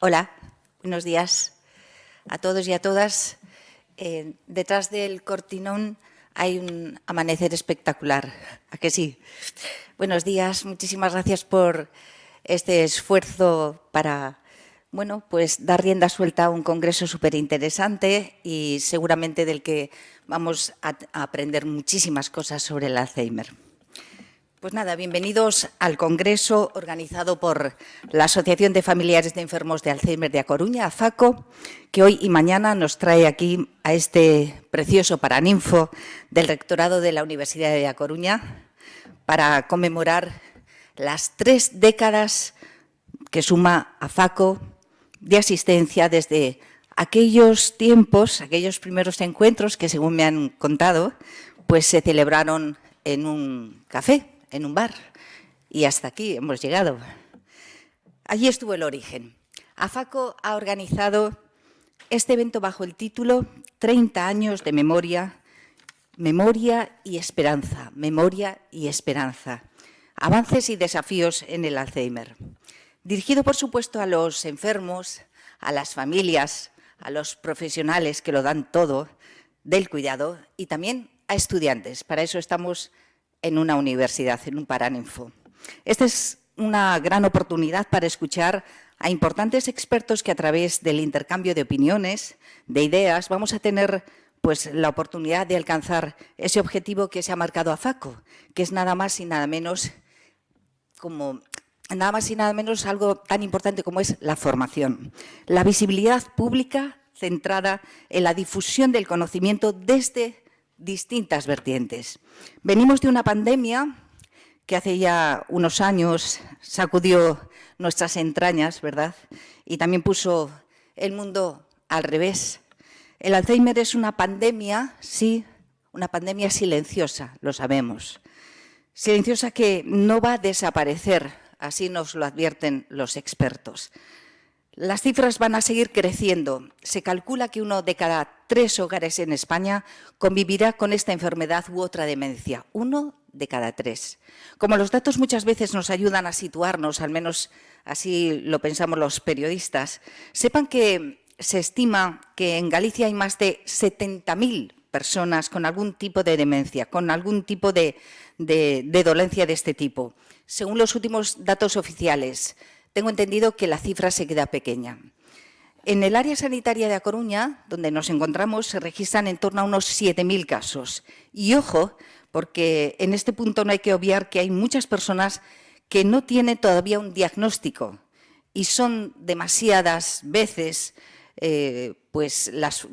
Hola, buenos días a todos y a todas. Detrás del cortinón hay un amanecer espectacular, ¿a que sí? Buenos días, muchísimas gracias por este esfuerzo para, bueno, pues dar rienda suelta a un congreso súper interesante y seguramente del que vamos a aprender muchísimas cosas sobre el Alzheimer. Pues nada, bienvenidos al congreso organizado por la Asociación de Familiares de Enfermos de Alzheimer de A Coruña, AFACO, que hoy y mañana nos trae aquí a este precioso paraninfo del rectorado de la Universidad de A Coruña para conmemorar las 3 décadas que suma AFACO de asistencia desde aquellos tiempos, aquellos primeros encuentros que, según me han contado, pues se celebraron en un café, en un bar, y hasta aquí hemos llegado. Allí estuvo el origen. AFACO ha organizado este evento bajo el título 30 años de memoria, memoria y esperanza, memoria y esperanza, avances y desafíos en el Alzheimer. Dirigido, por supuesto, a los enfermos, a las familias, a los profesionales que lo dan todo del cuidado y también a estudiantes. Para eso estamos en una universidad, en un paraninfo. Esta es una gran oportunidad para escuchar a importantes expertos que a través del intercambio de opiniones, de ideas, vamos a tener pues la oportunidad de alcanzar ese objetivo que se ha marcado AFACO, que es nada más y nada menos algo tan importante como es la formación, la visibilidad pública centrada en la difusión del conocimiento desde distintas vertientes. Venimos de una pandemia que hace ya unos años sacudió nuestras entrañas, ¿verdad? Y también puso el mundo al revés. El Alzheimer es una pandemia, sí, una pandemia silenciosa, lo sabemos. Silenciosa que no va a desaparecer, así nos lo advierten los expertos. Las cifras van a seguir creciendo. Se calcula que 1 de cada 3 hogares en España convivirá con esta enfermedad u otra demencia. 1 de cada 3. Como los datos muchas veces nos ayudan a situarnos, al menos así lo pensamos los periodistas, sepan que se estima que en Galicia hay más de 70.000 personas con algún tipo de demencia, con algún tipo de dolencia de este tipo. Según los últimos datos oficiales, tengo entendido que la cifra se queda pequeña. En el área sanitaria de A Coruña, donde nos encontramos, se registran en torno a unos 7.000 casos. Y ojo, porque en este punto no hay que obviar que hay muchas personas que no tienen todavía un diagnóstico y son demasiadas veces pues las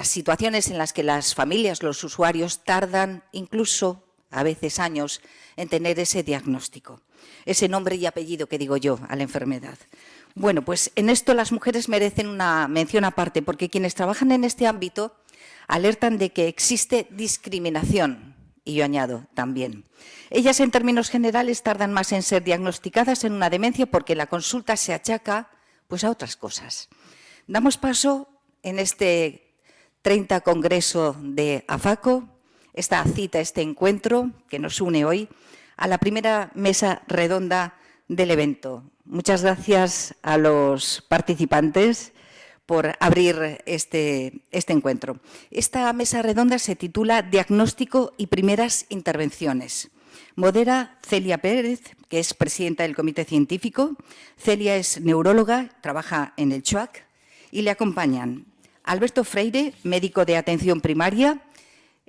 situaciones en las que las familias, los usuarios, tardan incluso a veces años en tener ese diagnóstico, ese nombre y apellido que digo yo a la enfermedad. Bueno, pues en esto las mujeres merecen una mención aparte, porque quienes trabajan en este ámbito alertan de que existe discriminación, y yo añado también. Ellas, en términos generales, tardan más en ser diagnosticadas en una demencia porque la consulta se achaca pues, a otras cosas. Damos paso en este 30 Congreso de AFACO, esta cita, este encuentro que nos une hoy, a la primera mesa redonda del evento. Muchas gracias a los participantes por abrir este encuentro. Esta mesa redonda se titula Diagnóstico y primeras intervenciones. Modera Celia Pérez, que es presidenta del comité científico. Celia es neuróloga, trabaja en el CHUAC, y le acompañan Alberto Freire, médico de atención primaria.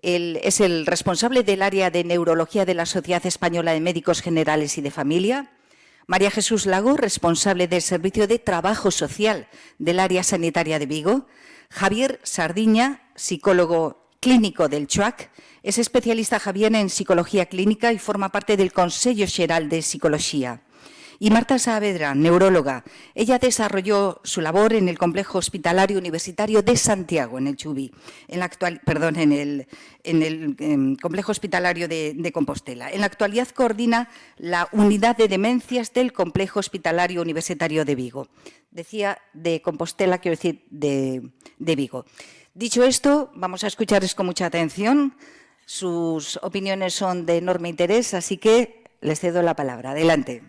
Él es el responsable del área de neurología de la Sociedad Española de Médicos Generales y de Familia. María Jesús Lago, responsable del Servicio de Trabajo Social del área sanitaria de Vigo. Javier Sardiña, psicólogo clínico del CHUAC. Es especialista, Javier, en psicología clínica y forma parte del Consejo Xeral de Psicología. Y Marta Saavedra, neuróloga. Ella desarrolló su labor en el Complejo Hospitalario Universitario de Santiago, en el CHUVI, en el Complejo Hospitalario de Compostela. En la actualidad coordina la Unidad de Demencias del Complejo Hospitalario Universitario de Vigo. Decía de Compostela, quiero decir de Vigo. Dicho esto, vamos a escucharles con mucha atención. Sus opiniones son de enorme interés, así que les cedo la palabra. Adelante.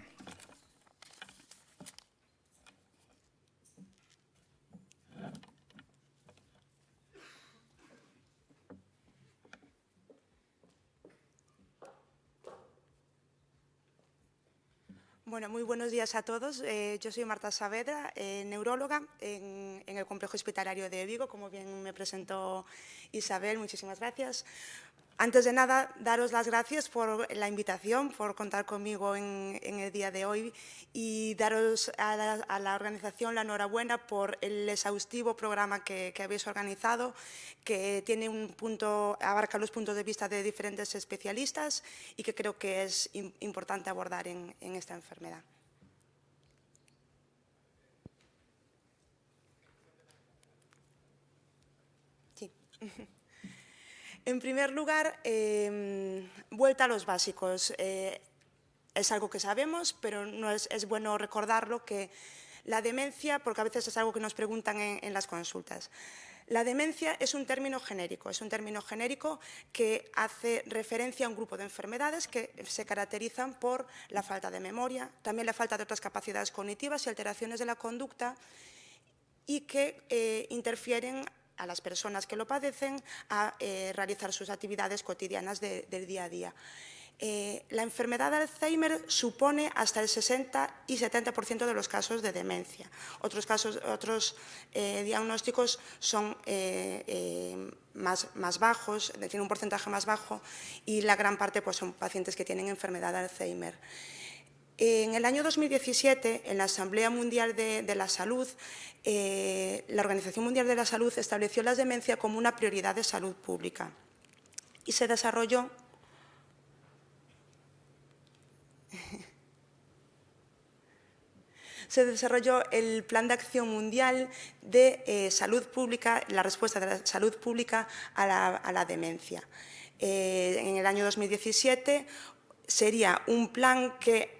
Bueno, muy buenos días a todos. Yo soy Marta Saavedra, neuróloga en el Complejo Hospitalario de Vigo, como bien me presentó Isabel. Muchísimas gracias. Antes de nada, daros las gracias por la invitación, por contar conmigo en el día de hoy y daros a la organización la enhorabuena por el exhaustivo programa que habéis organizado, que tiene abarca los puntos de vista de diferentes especialistas y que creo que es importante abordar en esta enfermedad. Sí. En primer lugar, vuelta a los básicos. Es algo que sabemos, pero no es bueno recordarlo, que la demencia, porque a veces es algo que nos preguntan en las consultas. La demencia es un término genérico que hace referencia a un grupo de enfermedades que se caracterizan por la falta de memoria, también la falta de otras capacidades cognitivas y alteraciones de la conducta, y que interfieren a las personas que lo padecen a realizar sus actividades cotidianas del día a día. La enfermedad de Alzheimer supone hasta el 60 y 70% de los casos de demencia. Otros diagnósticos son más bajos, tienen un porcentaje más bajo, y la gran parte pues, son pacientes que tienen enfermedad de Alzheimer. En el año 2017, en la Asamblea Mundial de la Salud, la Organización Mundial de la Salud estableció la demencia como una prioridad de salud pública y se desarrolló el Plan de Acción Mundial de Salud Pública, la respuesta de la salud pública a la demencia. En el año 2017 sería un plan que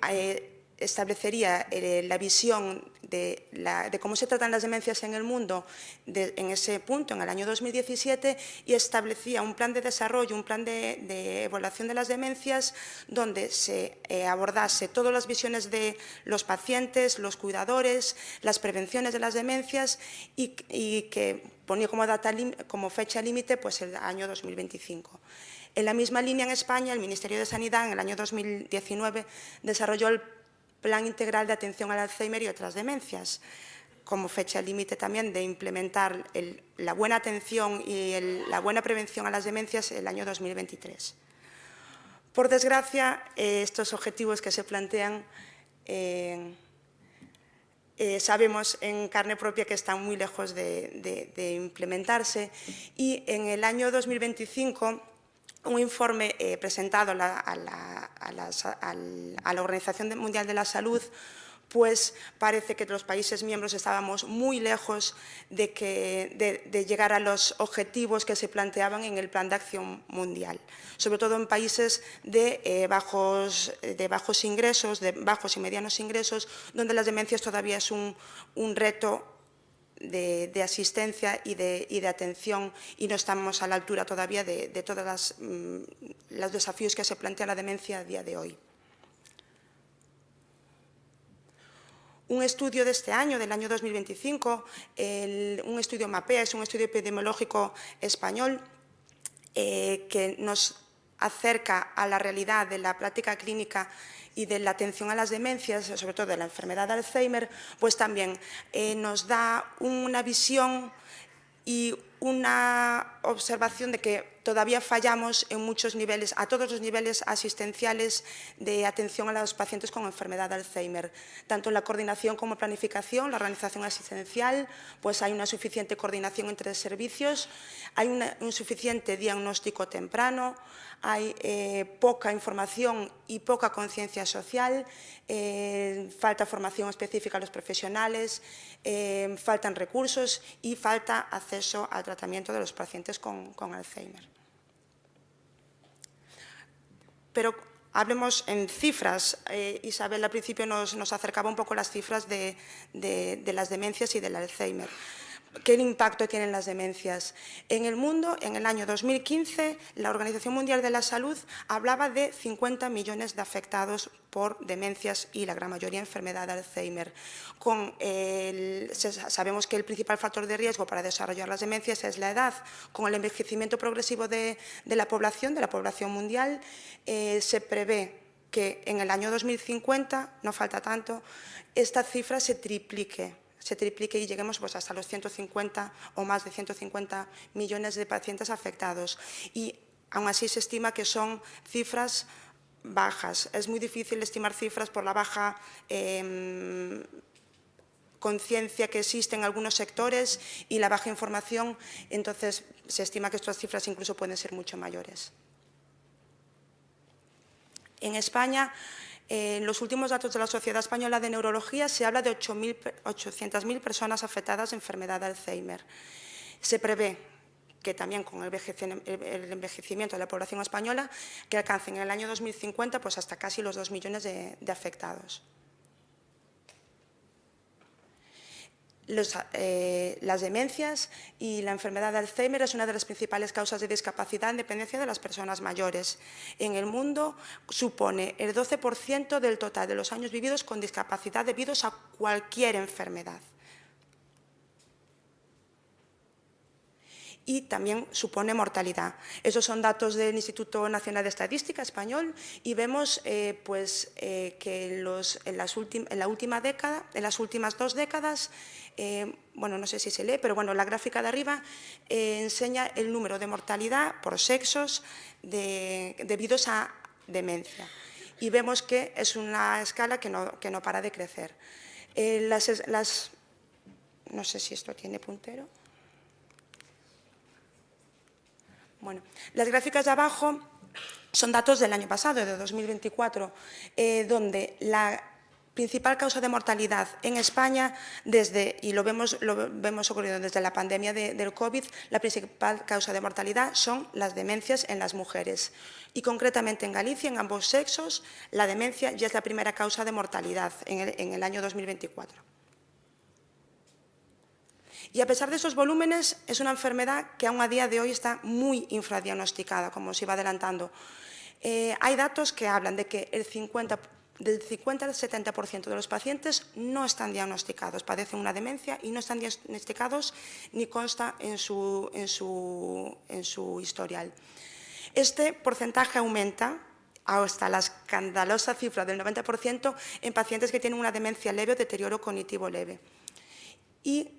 establecería la visión de cómo se tratan las demencias en el mundo en ese punto, en el año 2017, y establecía un plan de desarrollo, un plan de evaluación de las demencias, donde se abordase todas las visiones de los pacientes, los cuidadores, las prevenciones de las demencias, y que ponía como fecha límite pues, el año 2025. En la misma línea, en España, el Ministerio de Sanidad en el año 2019 desarrolló el Plan Integral de Atención al Alzheimer y otras demencias, como fecha límite también de implementar la buena atención y la buena prevención a las demencias el año 2023. Por desgracia, estos objetivos que se plantean sabemos en carne propia que están muy lejos de implementarse, y en el año 2025 un informe presentado a la Organización Mundial de la Salud, pues parece que los países miembros estábamos muy lejos de llegar a los objetivos que se planteaban en el Plan de Acción Mundial, sobre todo en países de bajos ingresos, de bajos y medianos ingresos, donde las demencias todavía es un reto de asistencia y de atención, y no estamos a la altura todavía de todos los desafíos que se plantea la demencia a día de hoy. Un estudio de este año, del año 2025, un estudio MAPEA, es un estudio epidemiológico español que nos acerca a la realidad de la práctica clínica y de la atención a las demencias, sobre todo de la enfermedad de Alzheimer, pues también nos da una visión y una observación de que todavía fallamos en muchos niveles, a todos los niveles asistenciales de atención a los pacientes con enfermedad de Alzheimer. Tanto en la coordinación como planificación, la organización asistencial, pues hay una suficiente coordinación entre servicios, hay un suficiente diagnóstico temprano, hay poca información y poca conciencia social, falta formación específica a los profesionales, faltan recursos y falta acceso al tratamiento de los pacientes con Alzheimer. Pero hablemos en cifras. Isabel al principio nos acercaba un poco las cifras de las demencias y del Alzheimer. ¿Qué impacto tienen las demencias? En el mundo, en el año 2015, la Organización Mundial de la Salud hablaba de 50 millones de afectados por demencias y la gran mayoría enfermedad de Alzheimer. Sabemos que el principal factor de riesgo para desarrollar las demencias es la edad. Con el envejecimiento progresivo de la población mundial, se prevé que en el año 2050, no falta tanto, esta cifra se triplique y lleguemos pues, hasta los 150 o más de 150 millones de pacientes afectados. Y aún así se estima que son cifras bajas. Es muy difícil estimar cifras por la baja conciencia que existe en algunos sectores y la baja información, entonces se estima que estas cifras incluso pueden ser mucho mayores. En España, en los últimos datos de la Sociedad Española de Neurología se habla de 800.000 personas afectadas de enfermedad de Alzheimer. Se prevé que también con el envejecimiento de la población española, que alcancen en el año 2050 pues hasta casi los 2 millones de afectados. Las demencias y la enfermedad de Alzheimer es una de las principales causas de discapacidad en dependencia de las personas mayores. En el mundo supone el 12% del total de los años vividos con discapacidad debidos a cualquier enfermedad. Y también supone mortalidad. Esos son datos del Instituto Nacional de Estadística español y vemos que en la última década, en las últimas 2 décadas, bueno, no sé si se lee, pero bueno, la gráfica de arriba enseña el número de mortalidad por sexos debidos a demencia. Y vemos que es una escala que no para de crecer. No sé si esto tiene puntero. Bueno, las gráficas de abajo son datos del año pasado, de 2024, donde la principal causa de mortalidad en España, y lo vemos ocurriendo desde la pandemia del COVID, la principal causa de mortalidad son las demencias en las mujeres. Y concretamente en Galicia, en ambos sexos, la demencia ya es la primera causa de mortalidad en el año 2024. Y a pesar de esos volúmenes, es una enfermedad que aún a día de hoy está muy infradiagnosticada, como se iba adelantando. Hay datos que hablan de que del 50 al 70% de los pacientes no están diagnosticados, padecen una demencia y no están diagnosticados ni consta en su historial. Este porcentaje aumenta hasta la escandalosa cifra del 90% en pacientes que tienen una demencia leve o deterioro cognitivo leve. Y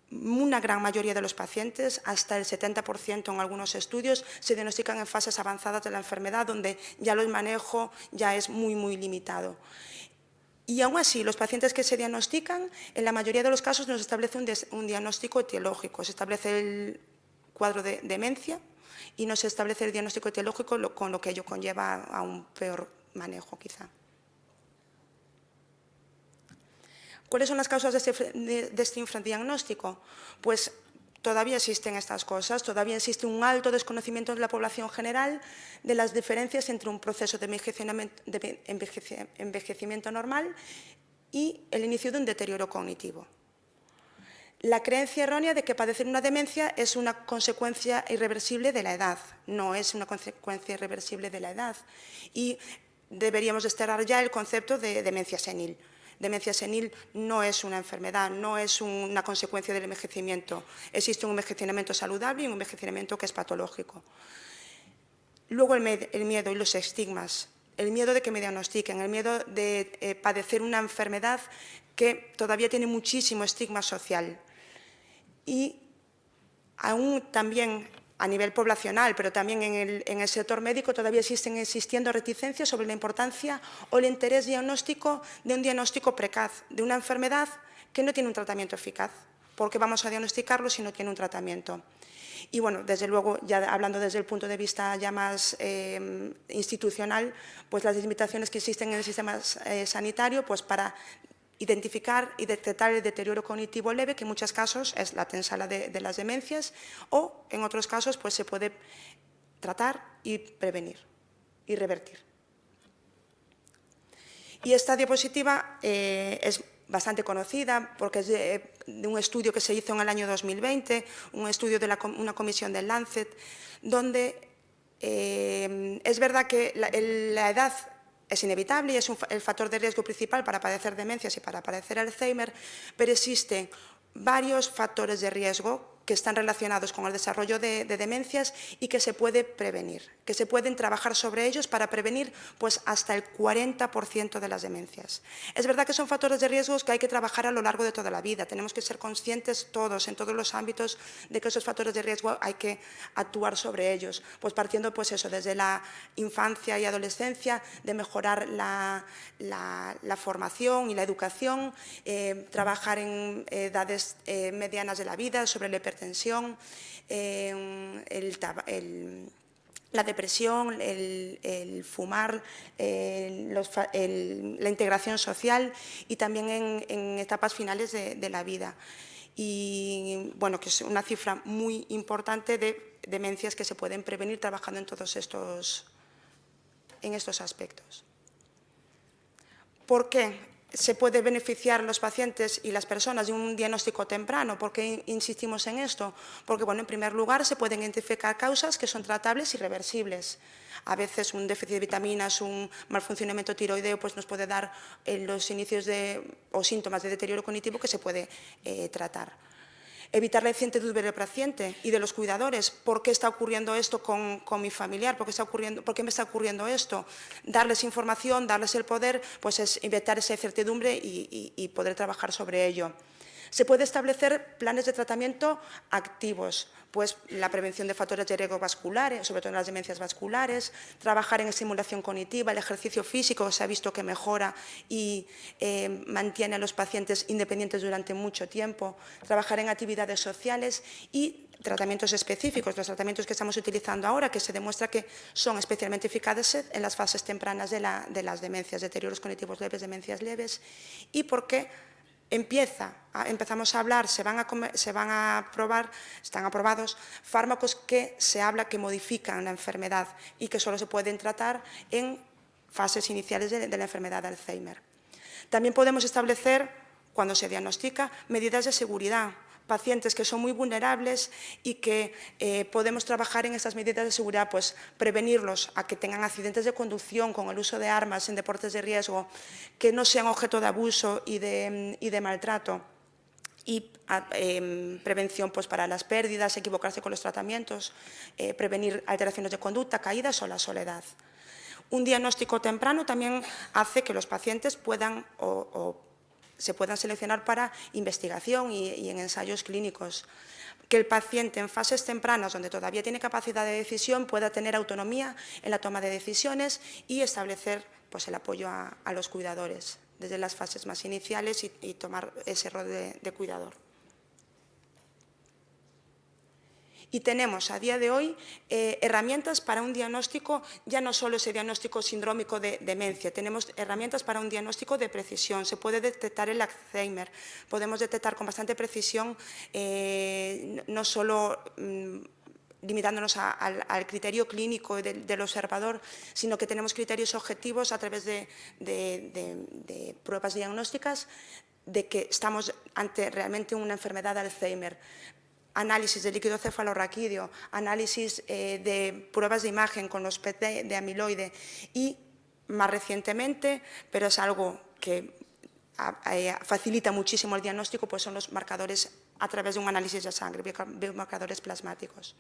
una gran mayoría de los pacientes, hasta el 70% en algunos estudios, se diagnostican en fases avanzadas de la enfermedad, donde ya el manejo ya es muy limitado. Y aún así, los pacientes que se diagnostican, en la mayoría de los casos nos establece un diagnóstico etiológico, se establece el cuadro de demencia y no se establece el diagnóstico etiológico, con lo que ello conlleva a un peor manejo, quizá. ¿Cuáles son las causas de este infradiagnóstico? Pues todavía existen estas cosas, todavía existe un alto desconocimiento de la población general de las diferencias entre un proceso de envejecimiento normal y el inicio de un deterioro cognitivo. La creencia errónea de que padecer una demencia es una consecuencia irreversible de la edad. No es una consecuencia irreversible de la edad. Y deberíamos desterrar ya el concepto de demencia senil. Demencia senil no es una enfermedad, no es una consecuencia del envejecimiento. Existe un envejecimiento saludable y un envejecimiento que es patológico. Luego el miedo y los estigmas, el miedo de que me diagnostiquen, el miedo de padecer una enfermedad que todavía tiene muchísimo estigma social. Y aún también a nivel poblacional, pero también en el sector médico todavía existiendo reticencias sobre la importancia o el interés diagnóstico de un diagnóstico precaz, de una enfermedad que no tiene un tratamiento eficaz. ¿Por qué vamos a diagnosticarlo si no tiene un tratamiento? Y bueno, desde luego, ya hablando desde el punto de vista ya más institucional, pues las limitaciones que existen en el sistema sanitario pues para identificar y detectar el deterioro cognitivo leve, que en muchos casos es la antesala de las demencias, o en otros casos pues se puede tratar y prevenir y revertir. Y esta diapositiva es bastante conocida porque es de un estudio que se hizo en el año 2020, un estudio de una comisión del Lancet, donde es verdad que la edad es inevitable y es el factor de riesgo principal para padecer demencias y para padecer Alzheimer, pero existen varios factores de riesgo que están relacionados con el desarrollo de demencias y que se puede prevenir, que se pueden trabajar sobre ellos para prevenir pues, hasta el 40% de las demencias. Es verdad que son factores de riesgo que hay que trabajar a lo largo de toda la vida. Tenemos que ser conscientes todos, en todos los ámbitos, de que esos factores de riesgo hay que actuar sobre ellos, pues partiendo pues eso, desde la infancia y adolescencia, de mejorar la formación y la educación, trabajar en edades medianas de la vida, sobre la hipertensión, la depresión, el fumar, la integración social y también en etapas finales de la vida. Y bueno, que es una cifra muy importante de demencias que se pueden prevenir trabajando en todos estos aspectos. ¿Por qué se puede beneficiar los pacientes y las personas de un diagnóstico temprano? ¿Por qué insistimos en esto? Porque, bueno, en primer lugar, se pueden identificar causas que son tratables y reversibles. A veces un déficit de vitaminas, un mal funcionamiento tiroideo, pues nos puede dar los inicios o síntomas de deterioro cognitivo que se puede tratar. Evitar la incertidumbre del paciente y de los cuidadores. ¿Por qué está ocurriendo esto con mi familiar? ¿Por qué me está ocurriendo esto? Darles información, darles el poder, pues es evitar esa incertidumbre y poder trabajar sobre ello. Se puede establecer planes de tratamiento activos, pues la prevención de factores de riesgo vasculares, sobre todo en las demencias vasculares, trabajar en estimulación cognitiva, el ejercicio físico se ha visto que mejora y mantiene a los pacientes independientes durante mucho tiempo, trabajar en actividades sociales y tratamientos específicos, los tratamientos que estamos utilizando ahora, que se demuestra que son especialmente eficaces en las fases tempranas de las demencias, deterioros cognitivos leves, demencias leves, y porque empezamos a hablar, están aprobados fármacos que se habla que modifican la enfermedad y que solo se pueden tratar en fases iniciales de la enfermedad de Alzheimer. También podemos establecer, cuando se diagnostica, medidas de seguridad. Pacientes que son muy vulnerables y que podemos trabajar en estas medidas de seguridad, pues prevenirlos a que tengan accidentes de conducción con el uso de armas en deportes de riesgo, que no sean objeto de abuso y de maltrato. Y prevención pues, para las pérdidas, equivocarse con los tratamientos, prevenir alteraciones de conducta, caídas o la soledad. Un diagnóstico temprano también hace que los pacientes puedan se puedan seleccionar para investigación y en ensayos clínicos. Que el paciente en fases tempranas, donde todavía tiene capacidad de decisión, pueda tener autonomía en la toma de decisiones y establecer pues, el apoyo a los cuidadores desde las fases más iniciales y tomar ese rol de cuidador. Y tenemos a día de hoy herramientas para un diagnóstico, ya no solo ese diagnóstico sindrómico de demencia, tenemos herramientas para un diagnóstico de precisión. Se puede detectar el Alzheimer, podemos detectar con bastante precisión, no solo limitándonos al criterio clínico del observador, sino que tenemos criterios objetivos a través de pruebas diagnósticas de que estamos ante realmente una enfermedad de Alzheimer. Análisis de líquido cefalorraquídeo, análisis de pruebas de imagen con los PET de amiloide y, más recientemente, pero es algo que facilita muchísimo el diagnóstico, pues son los marcadores a través de un análisis de sangre, biomarcadores plasmáticos.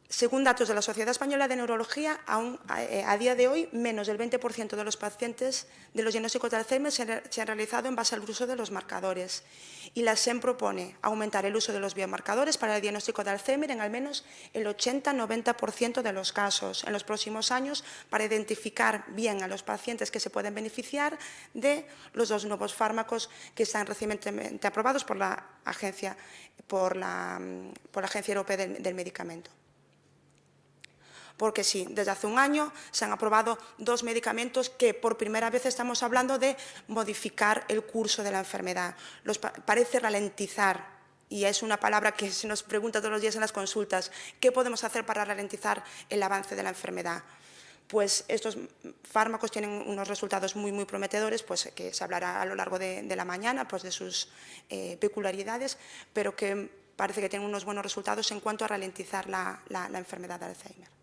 Según datos de la Sociedad Española de Neurología, a día de hoy, menos del 20% de los pacientes de los diagnósticos de Alzheimer se han realizado en base al uso de los marcadores. Y la SEM propone aumentar el uso de los biomarcadores para el diagnóstico de Alzheimer en al menos el 80-90% de los casos en los próximos años para identificar bien a los pacientes que se pueden beneficiar de los dos nuevos fármacos que están recientemente aprobados por la Agencia Europea del Medicamento. Porque sí, desde hace un año se han aprobado dos medicamentos que por primera vez estamos hablando de modificar el curso de la enfermedad. Parece ralentizar, y es una palabra que se nos pregunta todos los días en las consultas, ¿qué podemos hacer para ralentizar el avance de la enfermedad? Pues estos fármacos tienen unos resultados muy prometedores, pues que se hablará a lo largo de la mañana, pues de sus peculiaridades, pero que parece que tienen unos buenos resultados en cuanto a ralentizar la enfermedad de Alzheimer.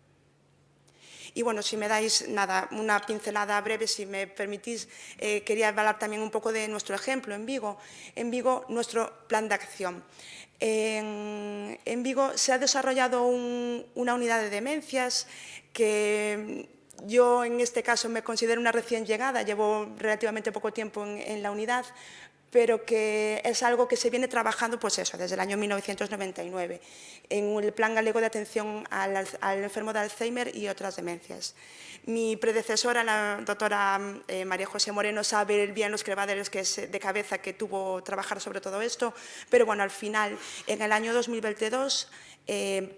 Y bueno, si me dais nada, una pincelada breve, si me permitís, quería hablar también un poco de nuestro ejemplo en Vigo. En Vigo, nuestro plan de acción. En Vigo se ha desarrollado una unidad de demencias que yo, en este caso, me considero una recién llegada, llevo relativamente poco tiempo en la unidad, pero que es algo que se viene trabajando, pues eso, desde el año 1999, en el Plan Galego de Atención al Enfermo de Alzheimer y otras demencias. Mi predecesora, la doctora María José Moreno, sabe bien los crebaderos de cabeza que tuvo trabajar sobre todo esto, pero bueno, al final, en el año 2022,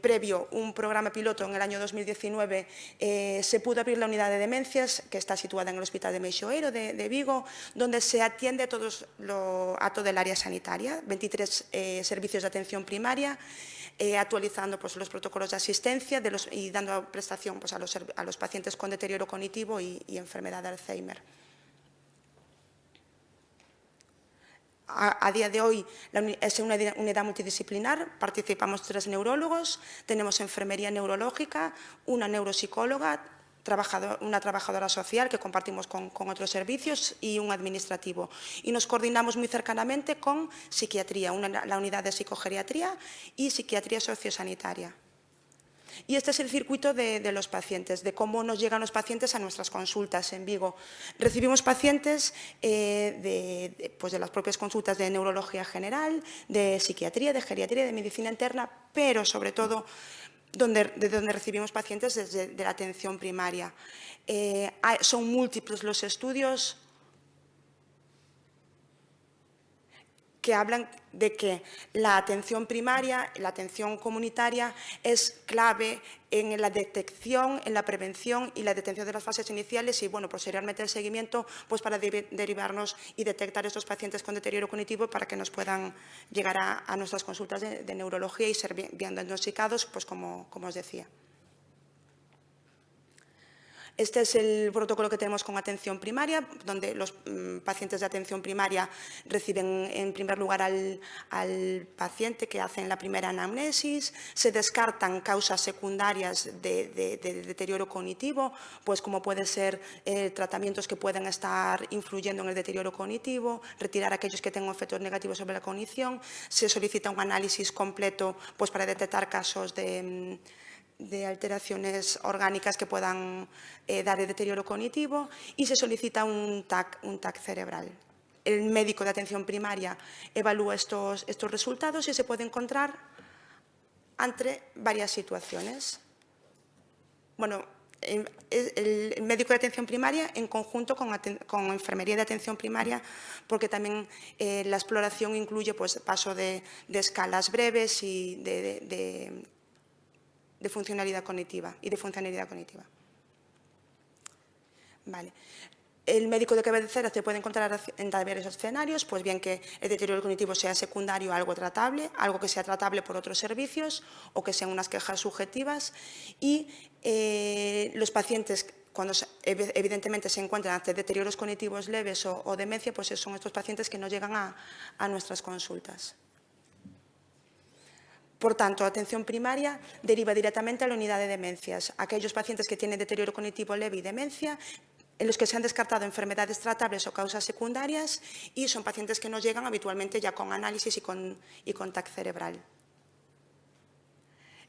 previo un programa piloto en el año 2019, se pudo abrir la unidad de demencias, que está situada en el Hospital de Meixoeiro de Vigo, donde se atiende a todo el área sanitaria, 23 servicios de atención primaria, actualizando pues, los protocolos de asistencia y dando prestación pues, a los pacientes con deterioro cognitivo y enfermedad de Alzheimer. A día de hoy es una unidad multidisciplinar, participamos 3 neurólogos, tenemos enfermería neurológica, una neuropsicóloga, una trabajadora social que compartimos con otros servicios y un administrativo. Y nos coordinamos muy cercanamente con psiquiatría, la unidad de psicogeriatría y psiquiatría sociosanitaria. Y este es el circuito de los pacientes, de cómo nos llegan los pacientes a nuestras consultas en Vigo. Recibimos pacientes pues de las propias consultas de neurología general, de psiquiatría, de geriatría, de medicina interna, pero sobre todo de donde recibimos pacientes desde la atención primaria. Son múltiples los estudios que hablan de que la atención primaria, la atención comunitaria es clave en la detección, en la prevención y la detención de las fases iniciales y, bueno, posteriormente el seguimiento pues para derivarnos y detectar estos pacientes con deterioro cognitivo para que nos puedan llegar a nuestras consultas de neurología y ser bien diagnosticados, pues como os decía. Este es el protocolo que tenemos con atención primaria, donde los pacientes de atención primaria reciben en primer lugar al paciente que hacen la primera anamnesis, se descartan causas secundarias de deterioro cognitivo, pues como pueden ser tratamientos que pueden estar influyendo en el deterioro cognitivo, retirar aquellos que tengan efectos negativos sobre la cognición, se solicita un análisis completo pues, para detectar casos de alteraciones orgánicas que puedan dar el deterioro cognitivo y se solicita un TAC cerebral. El médico de atención primaria evalúa estos resultados y se puede encontrar ante varias situaciones. Bueno, el médico de atención primaria en conjunto con enfermería de atención primaria, porque también la exploración incluye pues, paso de escalas breves y de funcionalidad cognitiva Vale. El médico de cabecera se puede encontrar en varios escenarios, pues bien que el deterioro cognitivo sea secundario a algo tratable, algo que sea tratable por otros servicios o que sean unas quejas subjetivas y los pacientes cuando evidentemente se encuentran ante deterioros cognitivos leves o demencia, pues son estos pacientes que no llegan a nuestras consultas. Por tanto, atención primaria deriva directamente a la unidad de demencias. Aquellos pacientes que tienen deterioro cognitivo leve y demencia, en los que se han descartado enfermedades tratables o causas secundarias y son pacientes que nos llegan habitualmente ya con análisis y con TAC cerebral.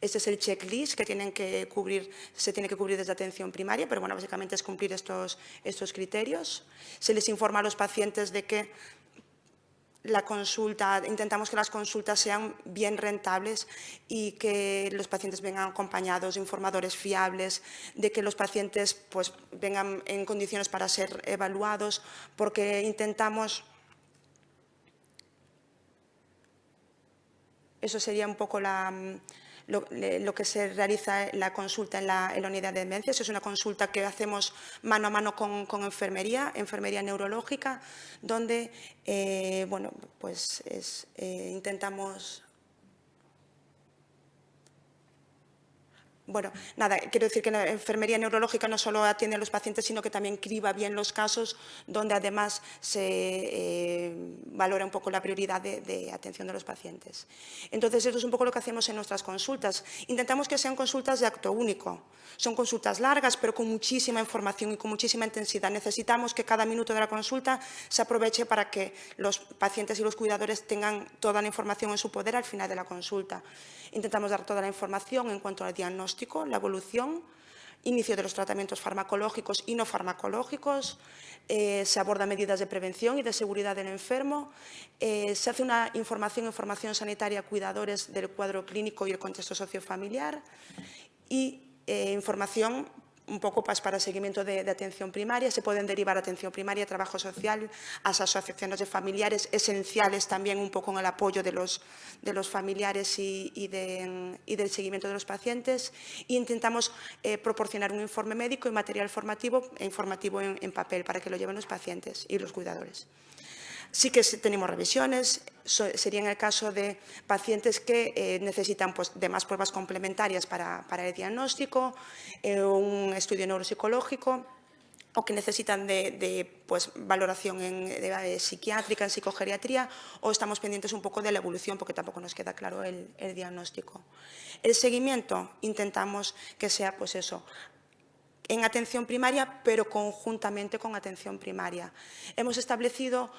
Este es el checklist que se tiene que cubrir desde atención primaria, pero bueno, básicamente es cumplir estos criterios. Se les informa a los pacientes de que intentamos que las consultas sean bien rentables y que los pacientes vengan acompañados de informadores fiables, de que los pacientes pues, vengan en condiciones para ser evaluados, porque intentamos... Eso sería un poco lo que se realiza en la consulta en la unidad de demencias. Es una consulta que hacemos mano a mano con enfermería neurológica, donde bueno, pues intentamos... Bueno, nada, quiero decir que la enfermería neurológica no solo atiende a los pacientes, sino que también criba bien los casos donde además se valora un poco la prioridad de atención de los pacientes. Entonces, eso es un poco lo que hacemos en nuestras consultas. Intentamos que sean consultas de acto único. Son consultas largas, pero con muchísima información y con muchísima intensidad. Necesitamos que cada minuto de la consulta se aproveche para que los pacientes y los cuidadores tengan toda la información en su poder al final de la consulta. Intentamos dar toda la información en cuanto al diagnóstico, la evolución, inicio de los tratamientos farmacológicos y no farmacológicos, se abordan medidas de prevención y de seguridad del enfermo, se hace una información sanitaria a cuidadores del cuadro clínico y el contexto sociofamiliar y información un poco para seguimiento de atención primaria. Se pueden derivar a atención primaria, trabajo social, a las asociaciones de familiares, esenciales también un poco en el apoyo de los familiares y del seguimiento de los pacientes. E intentamos proporcionar un informe médico y material formativo en papel para que lo lleven los pacientes y los cuidadores. Sí que tenemos revisiones, sería en el caso de pacientes que necesitan de más pruebas complementarias para el diagnóstico, un estudio neuropsicológico o que necesitan de valoración psiquiátrica, en psicogeriatría, o estamos pendientes un poco de la evolución porque tampoco nos queda claro el diagnóstico. El seguimiento intentamos que sea en atención primaria, pero conjuntamente con atención primaria. Hemos establecido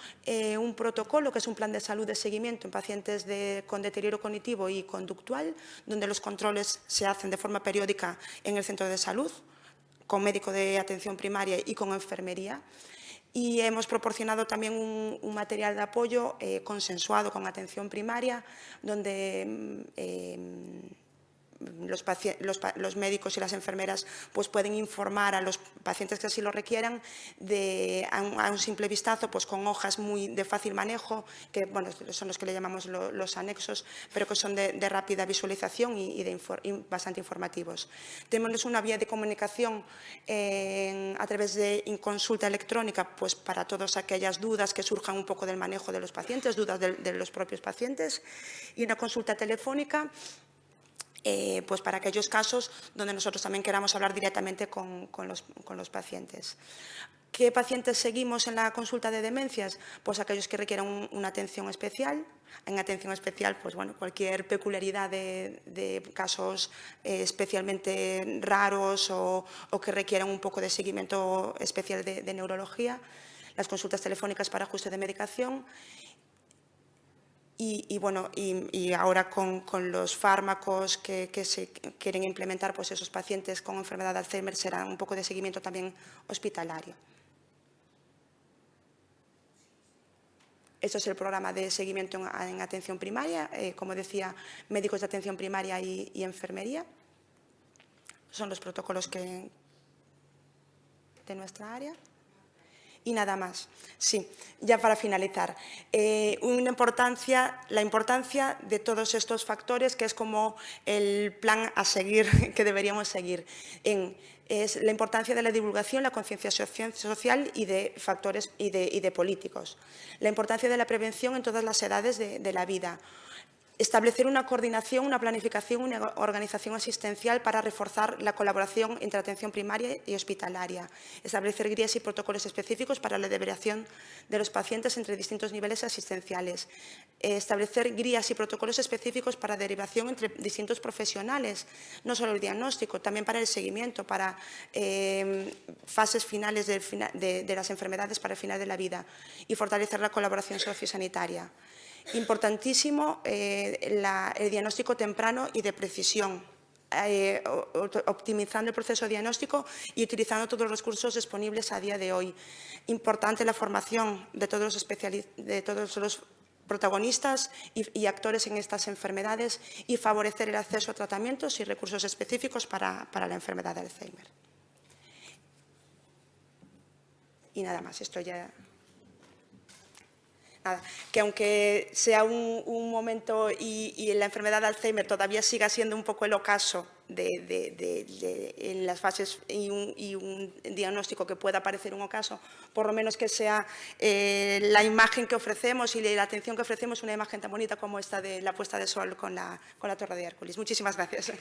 un protocolo, que es un plan de salud de seguimiento en pacientes con deterioro cognitivo y conductual, donde los controles se hacen de forma periódica en el centro de salud, con médico de atención primaria y con enfermería. Y hemos proporcionado también un material de apoyo consensuado con atención primaria, donde los médicos y las enfermeras pueden informar a los pacientes que así lo requieran a un simple vistazo, con hojas de fácil manejo, que son los que le llamamos los anexos, pero que son de rápida visualización y bastante informativos. Tenemos una vía de comunicación a través de consulta electrónica para todas aquellas dudas que surjan un poco del manejo de los pacientes, dudas de los propios pacientes, y una consulta telefónica para aquellos casos donde nosotros también queramos hablar directamente con los pacientes. ¿Qué pacientes seguimos en la consulta de demencias? Pues aquellos que requieran una atención especial. En atención especial, cualquier peculiaridad de casos especialmente raros o que requieran un poco de seguimiento especial de neurología. Las consultas telefónicas para ajuste de medicación. Y ahora con los fármacos que se quieren implementar, esos pacientes con enfermedad de Alzheimer será un poco de seguimiento también hospitalario. Esto es el programa de seguimiento en atención primaria, como decía, médicos de atención primaria y enfermería. Son los protocolos de nuestra área. Y nada más. Sí, ya para finalizar. La importancia de todos estos factores, que es como el plan a seguir, que deberíamos seguir. Es la importancia de la divulgación, la concienciación social y de factores y de políticos. La importancia de la prevención en todas las edades de la vida. Establecer una coordinación, una planificación, una organización asistencial para reforzar la colaboración entre atención primaria y hospitalaria. Establecer guías y protocolos específicos para la derivación de los pacientes entre distintos niveles asistenciales. Establecer guías y protocolos específicos para derivación entre distintos profesionales, no solo el diagnóstico, también para el seguimiento, para fases finales de las enfermedades para el final de la vida. Y fortalecer la colaboración sociosanitaria. Importantísimo el diagnóstico temprano y de precisión, optimizando el proceso diagnóstico y utilizando todos los recursos disponibles a día de hoy. Importante la formación de todos los protagonistas y actores en estas enfermedades y favorecer el acceso a tratamientos y recursos específicos para la enfermedad de Alzheimer. Y nada más, esto ya... Nada, que aunque sea un momento y la enfermedad de Alzheimer todavía siga siendo un poco el ocaso en las fases y un diagnóstico que pueda parecer un ocaso, por lo menos que sea la imagen que ofrecemos y la atención que ofrecemos, una imagen tan bonita como esta de la puesta de sol con la Torre de Hércules. Muchísimas gracias.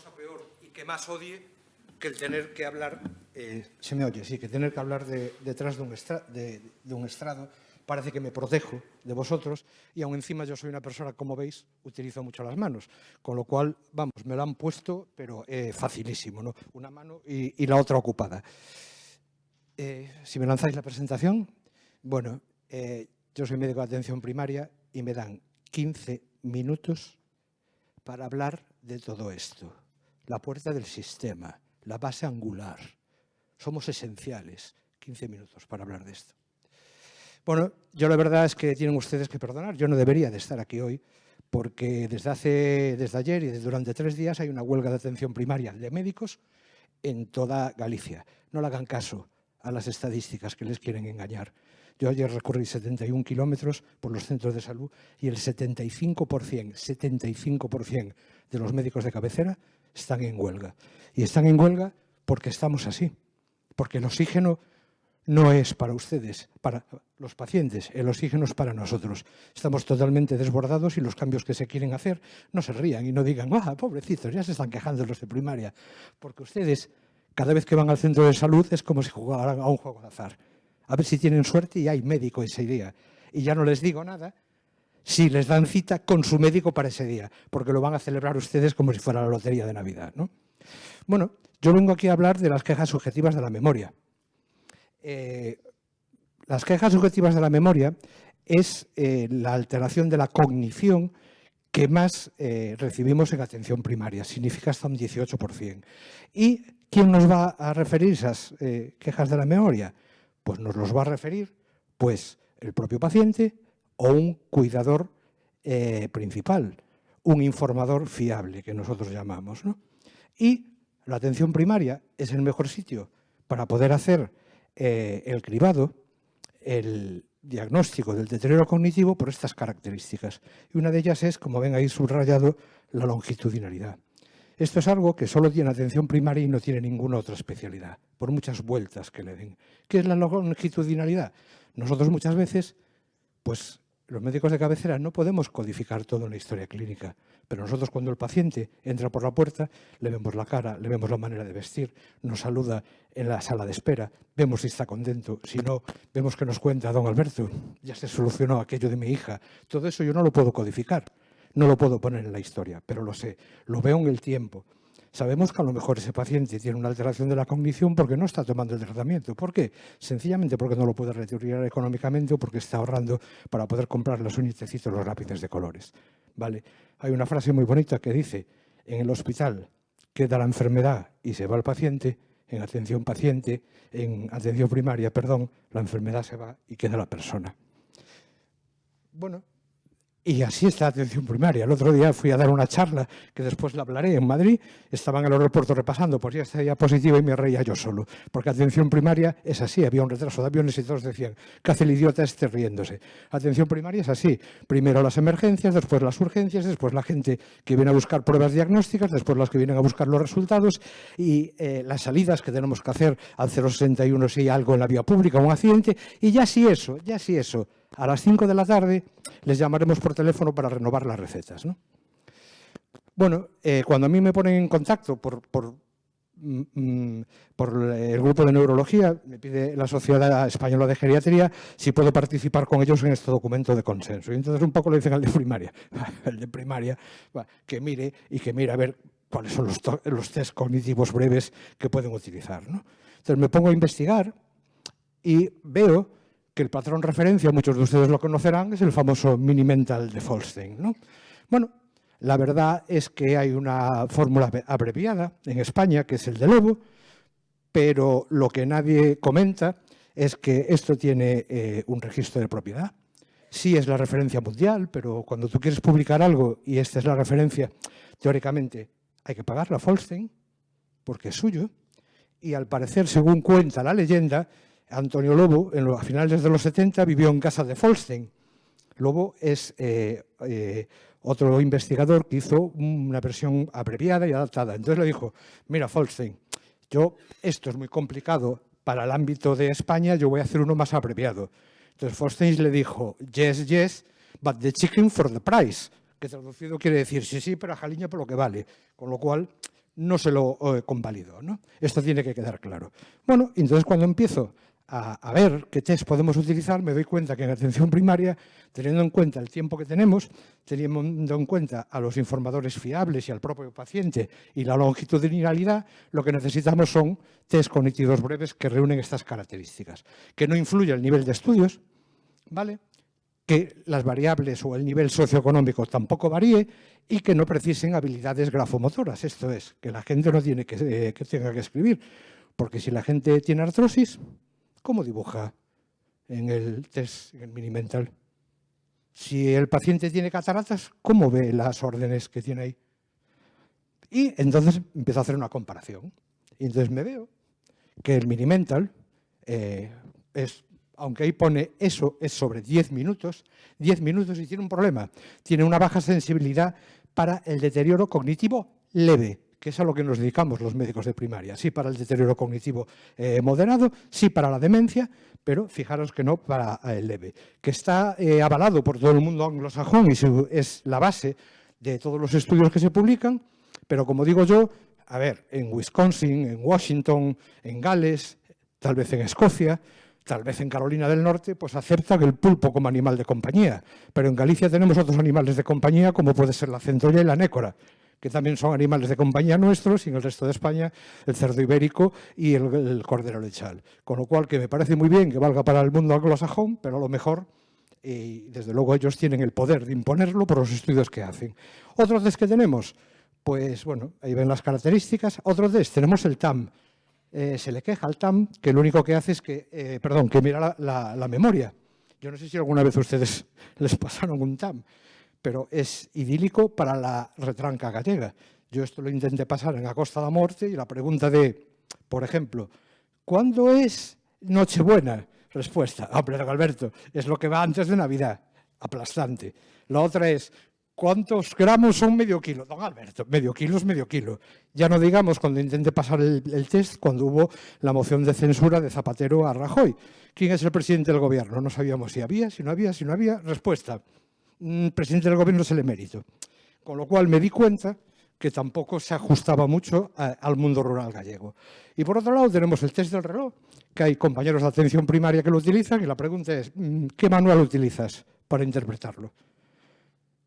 cosa peor y que más odie que el tener que hablar, se me oye, sí, que tener que hablar detrás de un estrado. Parece que me protejo de vosotros y aún encima yo soy una persona, como veis, utilizo mucho las manos, con lo cual, vamos, me lo han puesto, pero facilísimo, ¿no? Una mano y la otra ocupada. Si me lanzáis la presentación, bueno, yo soy médico de atención primaria y me dan 15 minutos para hablar de todo esto. La puerta del sistema, la base angular. Somos esenciales. 15 minutos para hablar de esto. Bueno, yo la verdad es que tienen ustedes que perdonar. Yo no debería de estar aquí hoy porque desde ayer y durante 3 días hay una huelga de atención primaria de médicos en toda Galicia. No le hagan caso a las estadísticas que les quieren engañar. Yo ayer recorrí 71 kilómetros por los centros de salud y el 75% de los médicos de cabecera están en huelga. Y están en huelga porque estamos así, porque el oxígeno no es para ustedes, para los pacientes, el oxígeno es para nosotros. Estamos totalmente desbordados y los cambios que se quieren hacer no se rían y no digan, pobrecitos, ya se están quejando los de primaria, porque ustedes, cada vez que van al centro de salud, es como si jugaran a un juego de azar. A ver si tienen suerte y hay médico ese día. Y ya no les digo nada si les dan cita con su médico para ese día, porque lo van a celebrar ustedes como si fuera la lotería de Navidad, ¿no? Bueno, yo vengo aquí a hablar de las quejas subjetivas de la memoria. Las quejas subjetivas de la memoria es la alteración de la cognición que más recibimos en atención primaria, significa hasta un 18%. ¿Y quién nos va a referir esas quejas de la memoria? Pues nos los va a referir pues, el propio paciente o un cuidador principal, un informador fiable, que nosotros llamamos, ¿no? Y la atención primaria es el mejor sitio para poder hacer el cribado, el diagnóstico del deterioro cognitivo por estas características. Y una de ellas es, como ven ahí subrayado, la longitudinalidad. Esto es algo que solo tiene atención primaria y no tiene ninguna otra especialidad, por muchas vueltas que le den. ¿Qué es la longitudinalidad? Nosotros muchas veces, pues los médicos de cabecera no podemos codificar todo en la historia clínica, pero nosotros cuando el paciente entra por la puerta, le vemos la cara, le vemos la manera de vestir, nos saluda en la sala de espera, vemos si está contento, si no, vemos que nos cuenta, don Alberto, ya se solucionó aquello de mi hija. Todo eso yo no lo puedo codificar, no lo puedo poner en la historia, pero lo sé, lo veo en el tiempo. Sabemos que a lo mejor ese paciente tiene una alteración de la cognición porque no está tomando el tratamiento. ¿Por qué? Sencillamente porque no lo puede retirar económicamente o porque está ahorrando para poder comprar los unitecitos, los lápices de colores. ¿Vale? Hay una frase muy bonita que dice, en el hospital queda la enfermedad y se va el paciente, en atención primaria, la enfermedad se va y queda la persona. Bueno, y así está la atención primaria. El otro día fui a dar una charla, que después la hablaré, en Madrid. Estaba en el aeropuerto repasando, pues ya esta diapositiva y me reía yo solo. Porque atención primaria es así. Había un retraso de aviones y todos decían, ¿qué hace el idiota este riéndose? Atención primaria es así. Primero las emergencias, después las urgencias, después la gente que viene a buscar pruebas diagnósticas, después las que vienen a buscar los resultados y las salidas que tenemos que hacer al 061 si hay algo en la vía pública, un accidente. Y ya sí eso. A las 5 de la tarde les llamaremos por teléfono para renovar las recetas, ¿no? Bueno, cuando a mí me ponen en contacto por el grupo de neurología, me pide la Sociedad Española de Geriatría si puedo participar con ellos en este documento de consenso. Y entonces un poco le dicen al de primaria, que mire a ver cuáles son los test cognitivos breves que pueden utilizar, ¿no? Entonces me pongo a investigar y veo que el patrón referencia, muchos de ustedes lo conocerán, es el famoso Mini Mental de Folstein, ¿no? Bueno, la verdad es que hay una fórmula abreviada en España, que es el de Lobo, pero lo que nadie comenta es que esto tiene un registro de propiedad. Sí es la referencia mundial, pero cuando tú quieres publicar algo y esta es la referencia, teóricamente hay que pagarla a Folstein, porque es suyo, y al parecer, según cuenta la leyenda, Antonio Lobo, a finales de los 70, vivió en casa de Folstein. Lobo es otro investigador que hizo una versión abreviada y adaptada. Entonces le dijo, mira, Folstein, esto es muy complicado para el ámbito de España, yo voy a hacer uno más abreviado. Entonces Folstein le dijo, yes, but the chicken for the price, que traducido quiere decir, sí, pero a jaliña por lo que vale. Con lo cual, no se lo convalidó, ¿no? Esto tiene que quedar claro. Bueno, entonces cuando empiezo a ver qué test podemos utilizar, me doy cuenta que en atención primaria, teniendo en cuenta el tiempo que tenemos, teniendo en cuenta a los informadores fiables y al propio paciente y la longitudinalidad, lo que necesitamos son test cognitivos breves que reúnen estas características. Que no influya el nivel de estudios, ¿vale? Que las variables o el nivel socioeconómico tampoco varíe y que no precisen habilidades grafomotoras. Esto es, que la gente no tiene que tenga que escribir, porque si la gente tiene artrosis, ¿cómo dibuja en el test, en el Minimental? Si el paciente tiene cataratas, ¿cómo ve las órdenes que tiene ahí? Y entonces empiezo a hacer una comparación. Y entonces me veo que el Minimental es, aunque ahí pone eso, es sobre 10 minutos y tiene un problema. Tiene una baja sensibilidad para el deterioro cognitivo leve, que es a lo que nos dedicamos los médicos de primaria. Sí para el deterioro cognitivo moderado, sí para la demencia, pero fijaros que no para el leve. Que está avalado por todo el mundo anglosajón y es la base de todos los estudios que se publican, pero como digo yo, a ver, en Wisconsin, en Washington, en Gales, tal vez en Escocia, tal vez en Carolina del Norte, pues aceptan el pulpo como animal de compañía. Pero en Galicia tenemos otros animales de compañía, como puede ser la centolla y la nécora, que también son animales de compañía nuestros, y en el resto de España el cerdo ibérico y el cordero lechal. Con lo cual, que me parece muy bien que valga para el mundo anglosajón, pero a lo mejor, y desde luego ellos tienen el poder de imponerlo por los estudios que hacen. Otros test que tenemos, pues bueno, ahí ven las características. Otros test, tenemos el TAM. Se le queja al TAM que lo único que hace es que, que mira la memoria. Yo no sé si alguna vez ustedes les pasaron un TAM, pero es idílico para la retranca gallega. Yo esto lo intenté pasar en A Costa da Morte y la pregunta de, por ejemplo, ¿cuándo es Nochebuena? Respuesta, hombre, don Alberto, es lo que va antes de Navidad. Aplastante. La otra es, ¿cuántos gramos son medio kilo? Don Alberto, medio kilo es medio kilo. Ya no digamos cuando intenté pasar el test, cuando hubo la moción de censura de Zapatero a Rajoy. ¿Quién es el presidente del gobierno? No sabíamos si había, si no había, si no había. Respuesta, presidente del gobierno es el emérito. Con lo cual me di cuenta que tampoco se ajustaba mucho al mundo rural gallego. Y por otro lado tenemos el test del reloj, que hay compañeros de atención primaria que lo utilizan y la pregunta es, ¿qué manual utilizas para interpretarlo?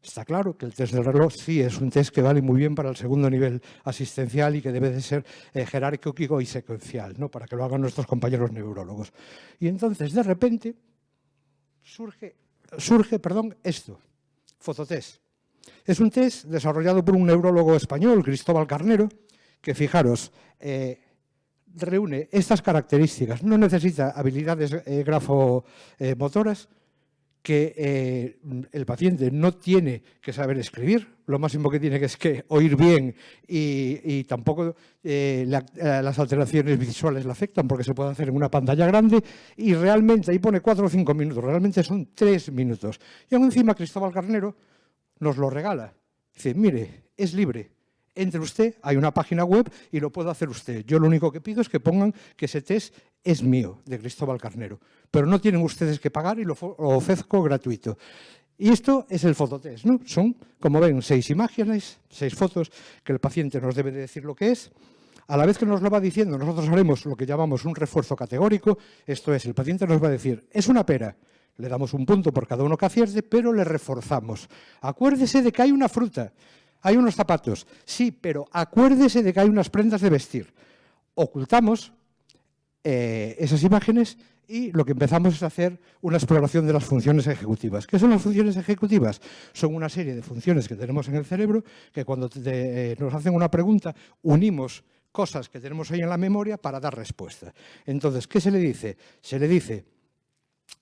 Está claro que el test del reloj sí es un test que vale muy bien para el segundo nivel asistencial y que debe de ser jerárquico y secuencial, ¿no? Para que lo hagan nuestros compañeros neurólogos. Y entonces, de repente, surge esto, Fototest. Es un test desarrollado por un neurólogo español, Cristóbal Carnero, que, fijaros, reúne estas características. No necesita habilidades grafomotoras, que el paciente no tiene que saber escribir, lo máximo que tiene que es que oír bien y tampoco las alteraciones visuales le afectan porque se puede hacer en una pantalla grande y realmente ahí pone 4 o 5 minutos, realmente son 3 minutos. Y aún encima Cristóbal Carnero nos lo regala. Dice, mire, es libre. Entre usted, hay una página web y lo puede hacer usted. Yo lo único que pido es que pongan que ese test es mío, de Cristóbal Carnero. Pero no tienen ustedes que pagar y lo ofrezco gratuito. Y esto es el fototest, ¿no? Son, como ven, 6 imágenes, 6 fotos que el paciente nos debe de decir lo que es. A la vez que nos lo va diciendo, nosotros haremos lo que llamamos un refuerzo categórico. Esto es, el paciente nos va a decir, es una pera. Le damos un punto por cada uno que acierte, pero le reforzamos. Acuérdese de que hay una fruta. Hay unos zapatos, sí, pero acuérdese de que hay unas prendas de vestir. Ocultamos esas imágenes y lo que empezamos es a hacer una exploración de las funciones ejecutivas. ¿Qué son las funciones ejecutivas? Son una serie de funciones que tenemos en el cerebro que cuando nos hacen una pregunta unimos cosas que tenemos ahí en la memoria para dar respuesta. Entonces, ¿qué se le dice? Se le dice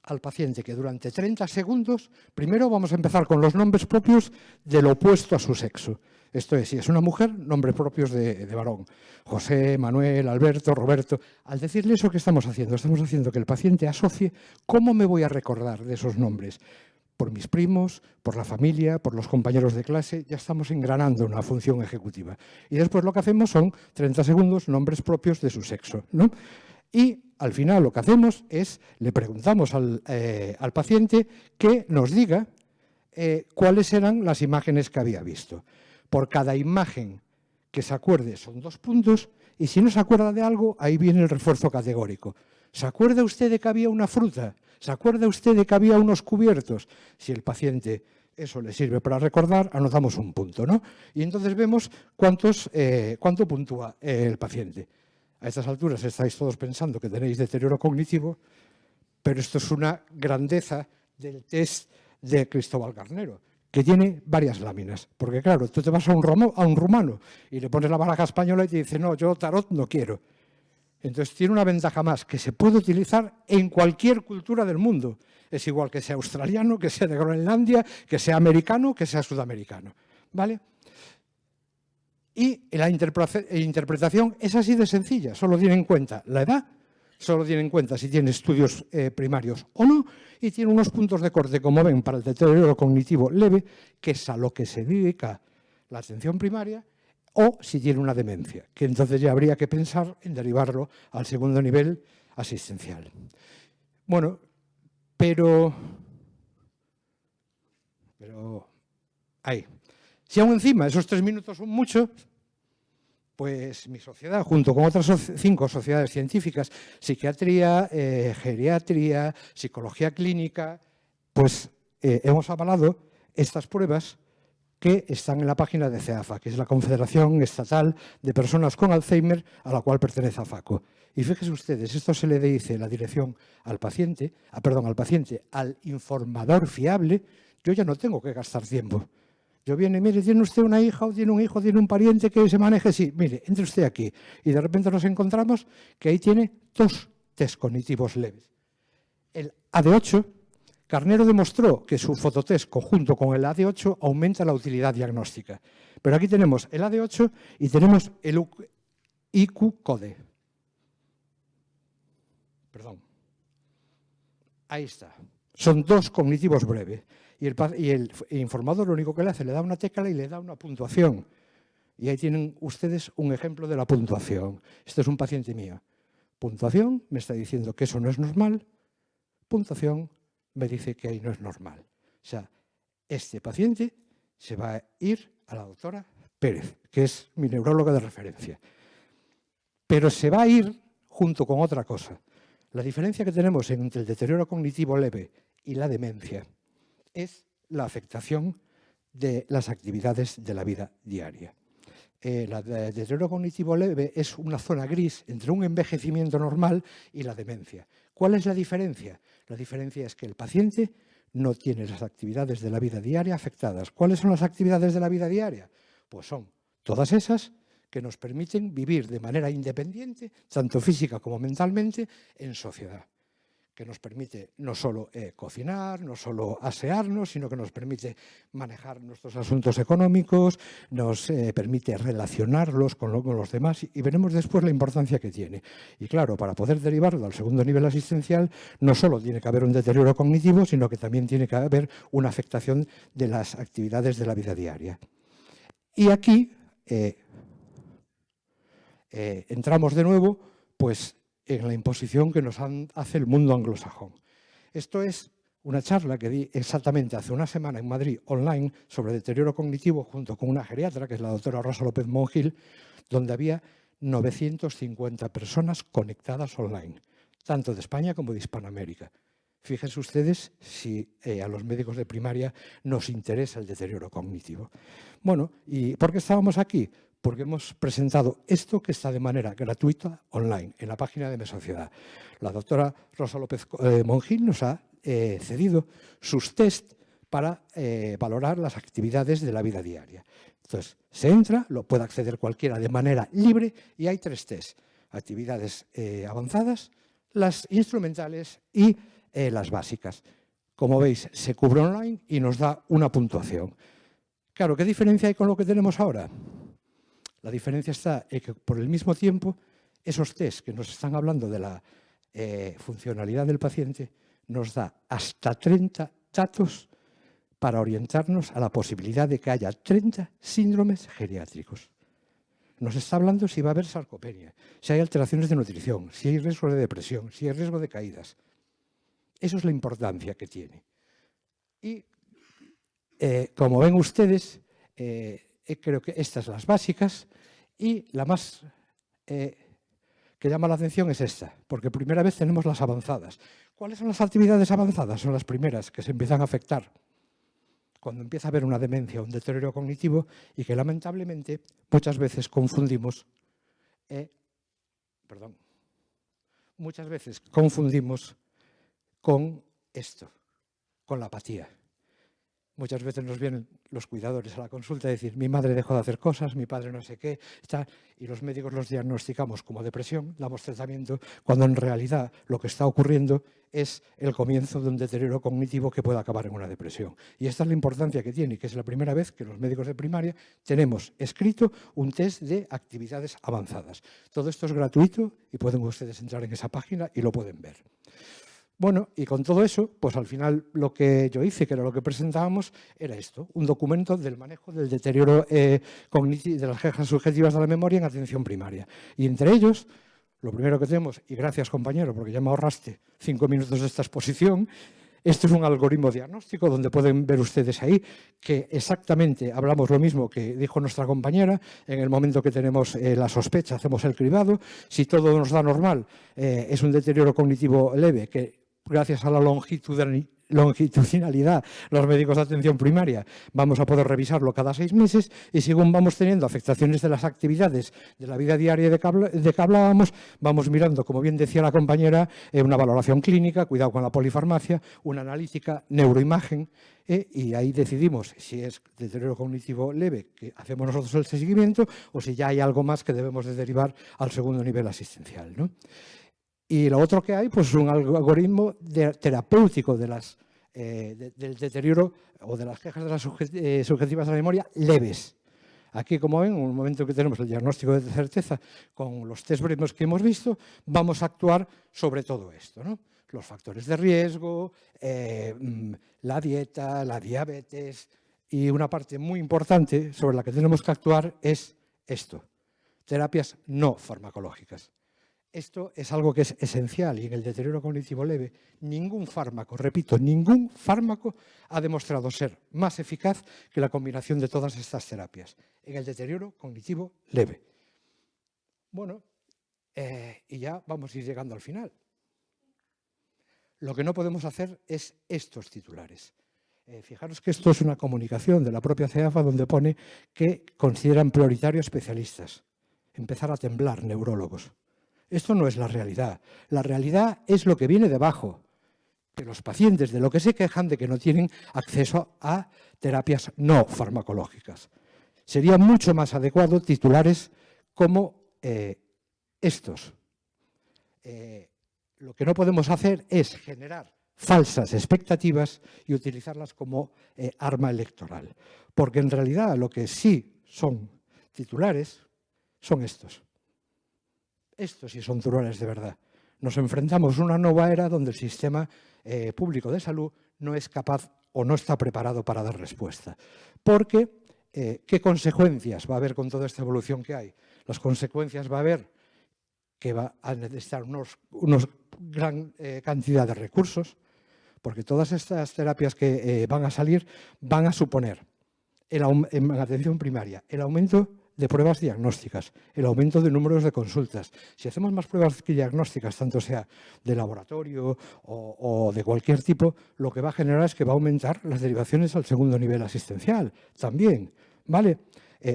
al paciente que durante 30 segundos, primero vamos a empezar con los nombres propios del opuesto a su sexo. Esto es, si es una mujer, nombres propios de varón. José, Manuel, Alberto, Roberto. Al decirle eso, ¿qué estamos haciendo? Estamos haciendo que el paciente asocie cómo me voy a recordar de esos nombres. Por mis primos, por la familia, por los compañeros de clase, ya estamos engranando una función ejecutiva. Y después lo que hacemos son 30 segundos, nombres propios de su sexo, ¿no? Y al final lo que hacemos es, le preguntamos al paciente que nos diga cuáles eran las imágenes que había visto. Por cada imagen que se acuerde son 2 puntos, y si no se acuerda de algo, ahí viene el refuerzo categórico. ¿Se acuerda usted de que había una fruta? ¿Se acuerda usted de que había unos cubiertos? Si el paciente eso le sirve para recordar, anotamos un punto, ¿no? Y entonces vemos cuánto puntúa el paciente. A estas alturas estáis todos pensando que tenéis deterioro cognitivo, pero esto es una grandeza del test de Cristóbal Garnero, que tiene varias láminas. Porque claro, tú te vas a un rumano y le pones la baraja española y te dice, no, yo tarot no quiero. Entonces tiene una ventaja más, que se puede utilizar en cualquier cultura del mundo. Es igual que sea australiano, que sea de Groenlandia, que sea americano, que sea sudamericano. ¿Vale? Y la interpretación es así de sencilla, solo tiene en cuenta la edad, solo tiene en cuenta si tiene estudios primarios o no, y tiene unos puntos de corte, como ven, para el deterioro cognitivo leve, que es a lo que se dedica la atención primaria, o si tiene una demencia, que entonces ya habría que pensar en derivarlo al segundo nivel asistencial. Bueno, pero ahí. Si aún encima esos 3 minutos son muchos, pues mi sociedad, junto con otras 5 sociedades científicas, psiquiatría, geriatría, psicología clínica, pues hemos avalado estas pruebas que están en la página de CEAFA, que es la Confederación Estatal de Personas con Alzheimer, a la cual pertenece AFACO. Y fíjense ustedes, esto se le dice la dirección al paciente, al informador fiable. Yo ya no tengo que gastar tiempo. Yo viene, mire, ¿tiene usted una hija o tiene un hijo, tiene un pariente que se maneje? Sí, mire, entre usted aquí. Y de repente nos encontramos que ahí tiene 2 test cognitivos leves. El AD8, Garnero demostró que su fototest conjunto con el AD8 aumenta la utilidad diagnóstica. Pero aquí tenemos el AD8 y tenemos el IQ-CODE. Perdón. Ahí está. Son 2 cognitivos breves. Y el informador lo único que le hace, le da una tecla y le da una puntuación. Y ahí tienen ustedes un ejemplo de la puntuación. Este es un paciente mío. Puntuación, me está diciendo que eso no es normal. Puntuación, me dice que ahí no es normal. O sea, este paciente se va a ir a la doctora Pérez, que es mi neuróloga de referencia. Pero se va a ir junto con otra cosa. La diferencia que tenemos entre el deterioro cognitivo leve y la demencia es la afectación de las actividades de la vida diaria. El deterioro cognitivo leve es una zona gris entre un envejecimiento normal y la demencia. ¿Cuál es la diferencia? La diferencia es que el paciente no tiene las actividades de la vida diaria afectadas. ¿Cuáles son las actividades de la vida diaria? Pues son todas esas que nos permiten vivir de manera independiente, tanto física como mentalmente, en sociedad. Que nos permite no solo cocinar, no solo asearnos, sino que nos permite manejar nuestros asuntos económicos, nos permite relacionarlos con los demás y veremos después la importancia que tiene. Y claro, para poder derivarlo al segundo nivel asistencial, no solo tiene que haber un deterioro cognitivo, sino que también tiene que haber una afectación de las actividades de la vida diaria. Y aquí entramos de nuevo, pues, en la imposición que nos hace el mundo anglosajón. Esto es una charla que di exactamente hace una semana en Madrid, online, sobre deterioro cognitivo, junto con una geriatra, que es la doctora Rosa López Monjil, donde había 950 personas conectadas online, tanto de España como de Hispanoamérica. Fíjense ustedes si a los médicos de primaria nos interesa el deterioro cognitivo. Bueno, ¿y por qué estábamos aquí? Porque hemos presentado esto que está de manera gratuita online en la página de MeSociedad. La doctora Rosa López Monjil nos ha cedido sus test para valorar las actividades de la vida diaria. Entonces, se entra, lo puede acceder cualquiera de manera libre y hay 3 test. Actividades avanzadas, las instrumentales y las básicas. Como veis, se cubre online y nos da una puntuación. Claro, ¿qué diferencia hay con lo que tenemos ahora? La diferencia está en que por el mismo tiempo esos test que nos están hablando de la funcionalidad del paciente nos da hasta 30 datos para orientarnos a la posibilidad de que haya 30 síndromes geriátricos. Nos está hablando si va a haber sarcopenia, si hay alteraciones de nutrición, si hay riesgo de depresión, si hay riesgo de caídas. Eso es la importancia que tiene. Y como ven ustedes, creo que estas las básicas Y la más que llama la atención es esta, porque primera vez tenemos las avanzadas. ¿Cuáles son las actividades avanzadas? Son las primeras que se empiezan a afectar cuando empieza a haber una demencia, un deterioro cognitivo, y que lamentablemente muchas veces confundimos con esto, con la apatía. Muchas veces nos vienen los cuidadores a la consulta a decir, mi madre dejó de hacer cosas, mi padre no sé qué, y los médicos los diagnosticamos como depresión, damos tratamiento, cuando en realidad lo que está ocurriendo es el comienzo de un deterioro cognitivo que puede acabar en una depresión. Y esta es la importancia que tiene, que es la primera vez que los médicos de primaria tenemos escrito un test de actividades avanzadas. Todo esto es gratuito y pueden ustedes entrar en esa página y lo pueden ver. Bueno, y con todo eso, pues al final lo que yo hice, que era lo que presentábamos, era esto, un documento del manejo del deterioro cognitivo, de las quejas subjetivas de la memoria en atención primaria. Y entre ellos, lo primero que tenemos, y gracias compañero, porque ya me ahorraste 5 minutos de esta exposición, esto es un algoritmo diagnóstico donde pueden ver ustedes ahí que exactamente hablamos lo mismo que dijo nuestra compañera. En el momento que tenemos la sospecha, hacemos el cribado. Si todo nos da normal, es un deterioro cognitivo leve que gracias a la longitudinalidad, los médicos de atención primaria, vamos a poder revisarlo cada 6 meses y según vamos teniendo afectaciones de las actividades de la vida diaria de que hablábamos, vamos mirando, como bien decía la compañera, una valoración clínica, cuidado con la polifarmacia, una analítica, neuroimagen, y ahí decidimos si es deterioro cognitivo leve, que hacemos nosotros el seguimiento, o si ya hay algo más que debemos de derivar al segundo nivel asistencial, ¿no? Y lo otro que hay, pues es un algoritmo terapéutico del deterioro o de las quejas de las subjetivas de la memoria leves. Aquí, como ven, en un momento que tenemos el diagnóstico de certeza con los test breves que hemos visto, vamos a actuar sobre todo esto, ¿no? Los factores de riesgo, la dieta, la diabetes, y una parte muy importante sobre la que tenemos que actuar es esto, terapias no farmacológicas. Esto es algo que es esencial y en el deterioro cognitivo leve ningún fármaco, repito, ningún fármaco ha demostrado ser más eficaz que la combinación de todas estas terapias en el deterioro cognitivo leve. Bueno, y ya vamos a ir llegando al final. Lo que no podemos hacer es estos titulares. Fijaros que esto es una comunicación de la propia CEAFA donde pone que consideran prioritario especialistas. Empezar a temblar neurólogos. Esto no es la realidad. La realidad es lo que viene debajo, que los pacientes de lo que se quejan de que no tienen acceso a terapias no farmacológicas. Sería mucho más adecuado titulares como estos. Lo que no podemos hacer es generar falsas expectativas y utilizarlas como arma electoral, porque en realidad lo que sí son titulares son estos. Estos sí son titulares de verdad. Nos enfrentamos a una nueva era donde el sistema público de salud no es capaz o no está preparado para dar respuesta. Porque, ¿qué consecuencias va a haber con toda esta evolución que hay? Las consecuencias va a haber que va a necesitar una gran cantidad de recursos, porque todas estas terapias que van a salir van a suponer, en atención primaria, el aumento de pruebas diagnósticas, el aumento de números de consultas. Si hacemos más pruebas diagnósticas, tanto sea de laboratorio o de cualquier tipo, lo que va a generar es que va a aumentar las derivaciones al segundo nivel asistencial también, ¿vale?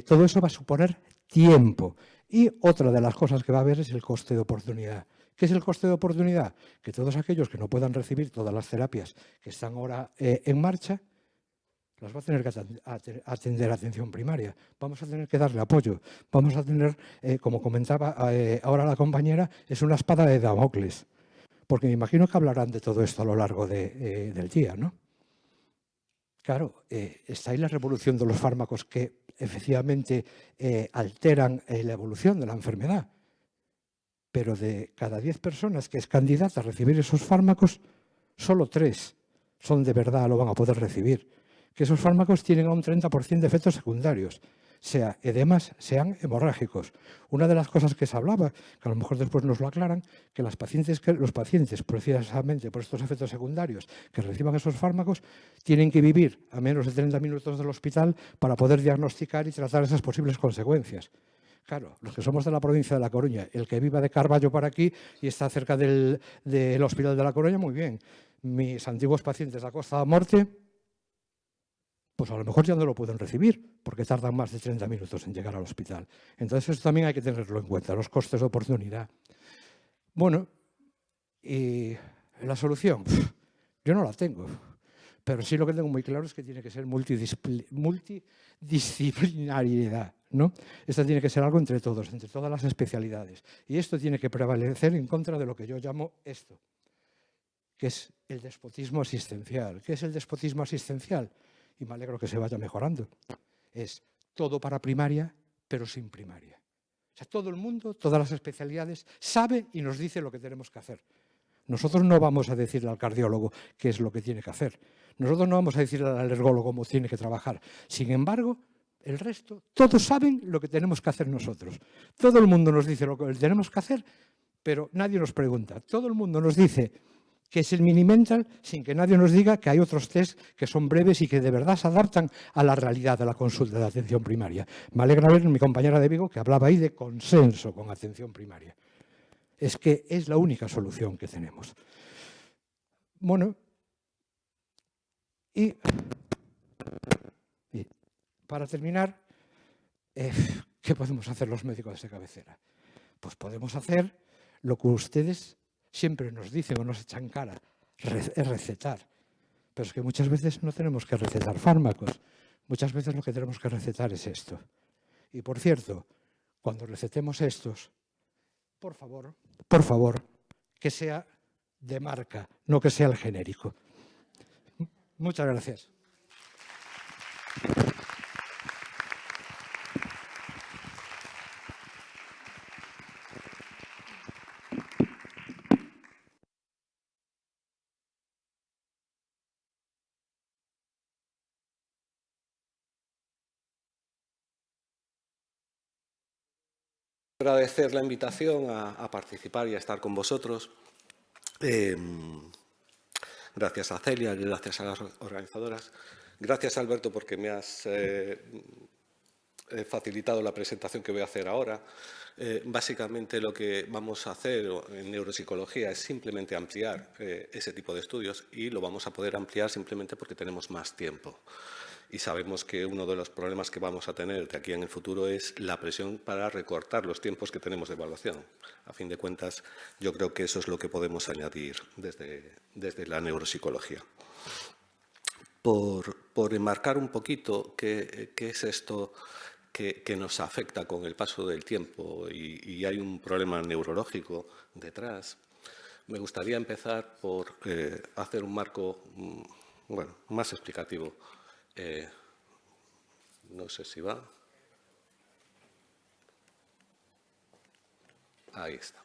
Todo eso va a suponer tiempo. Y otra de las cosas que va a haber es el coste de oportunidad. ¿Qué es el coste de oportunidad? Que todos aquellos que no puedan recibir todas las terapias que están ahora en marcha, las va a tener que atender atención primaria. Vamos a tener que darle apoyo. Vamos a tener, como comentaba ahora la compañera, es una espada de Damocles. Porque me imagino que hablarán de todo esto a lo largo del día, ¿no? Claro, está ahí la revolución de los fármacos que efectivamente alteran la evolución de la enfermedad. Pero de cada 10 personas que es candidata a recibir esos fármacos, solo 3 son de verdad, lo van a poder recibir. Que esos fármacos tienen un 30% de efectos secundarios, sea edemas, sean hemorrágicos. Una de las cosas que se hablaba, que a lo mejor después nos lo aclaran, que los pacientes precisamente por estos efectos secundarios que reciban esos fármacos, tienen que vivir a menos de 30 minutos del hospital para poder diagnosticar y tratar esas posibles consecuencias. Claro, los que somos de la provincia de La Coruña, el que viva de Carballo para aquí y está cerca del Hospital de La Coruña, muy bien. Mis antiguos pacientes de Costa da Morte, pues a lo mejor ya no lo pueden recibir porque tardan más de 30 minutos en llegar al hospital. Entonces, eso también hay que tenerlo en cuenta, los costes de oportunidad. Bueno, y la solución, yo no la tengo, pero sí lo que tengo muy claro es que tiene que ser multidisciplinariedad, ¿no? Esto tiene que ser algo entre todos, entre todas las especialidades. Y esto tiene que prevalecer en contra de lo que yo llamo esto, que es el despotismo asistencial. ¿Qué es el despotismo asistencial? Y me alegro que se vaya mejorando. Es todo para primaria, pero sin primaria. O sea, todo el mundo, todas las especialidades, sabe y nos dice lo que tenemos que hacer. Nosotros no vamos a decirle al cardiólogo qué es lo que tiene que hacer. Nosotros no vamos a decirle al alergólogo cómo tiene que trabajar. Sin embargo, el resto, todos saben lo que tenemos que hacer nosotros. Todo el mundo nos dice lo que tenemos que hacer, pero nadie nos pregunta. Todo el mundo nos dice que es el Minimental sin que nadie nos diga que hay otros test que son breves y que de verdad se adaptan a la realidad de la consulta de atención primaria. Me alegra ver a mi compañera de Vigo que hablaba ahí de consenso con atención primaria. Es que es la única solución que tenemos. Bueno, y para terminar, ¿qué podemos hacer los médicos de cabecera? Pues podemos hacer lo que ustedes siempre nos dicen o nos echan cara, es recetar. Pero es que muchas veces no tenemos que recetar fármacos. Muchas veces lo que tenemos que recetar es esto. Y por cierto, cuando recetemos estos, por favor, que sea de marca, no que sea el genérico. Muchas gracias. Agradecer la invitación a participar y a estar con vosotros. Gracias a Celia, gracias a las organizadoras. Gracias, Alberto, porque me has facilitado la presentación que voy a hacer ahora. Básicamente lo que vamos a hacer en neuropsicología es simplemente ampliar ese tipo de estudios y lo vamos a poder ampliar simplemente porque tenemos más tiempo. Y sabemos que uno de los problemas que vamos a tener de aquí en el futuro es la presión para recortar los tiempos que tenemos de evaluación. A fin de cuentas, yo creo que eso es lo que podemos añadir desde la neuropsicología. Por enmarcar un poquito qué es esto que nos afecta con el paso del tiempo y hay un problema neurológico detrás, me gustaría empezar por hacer un marco más explicativo. No sé si va. Ahí está.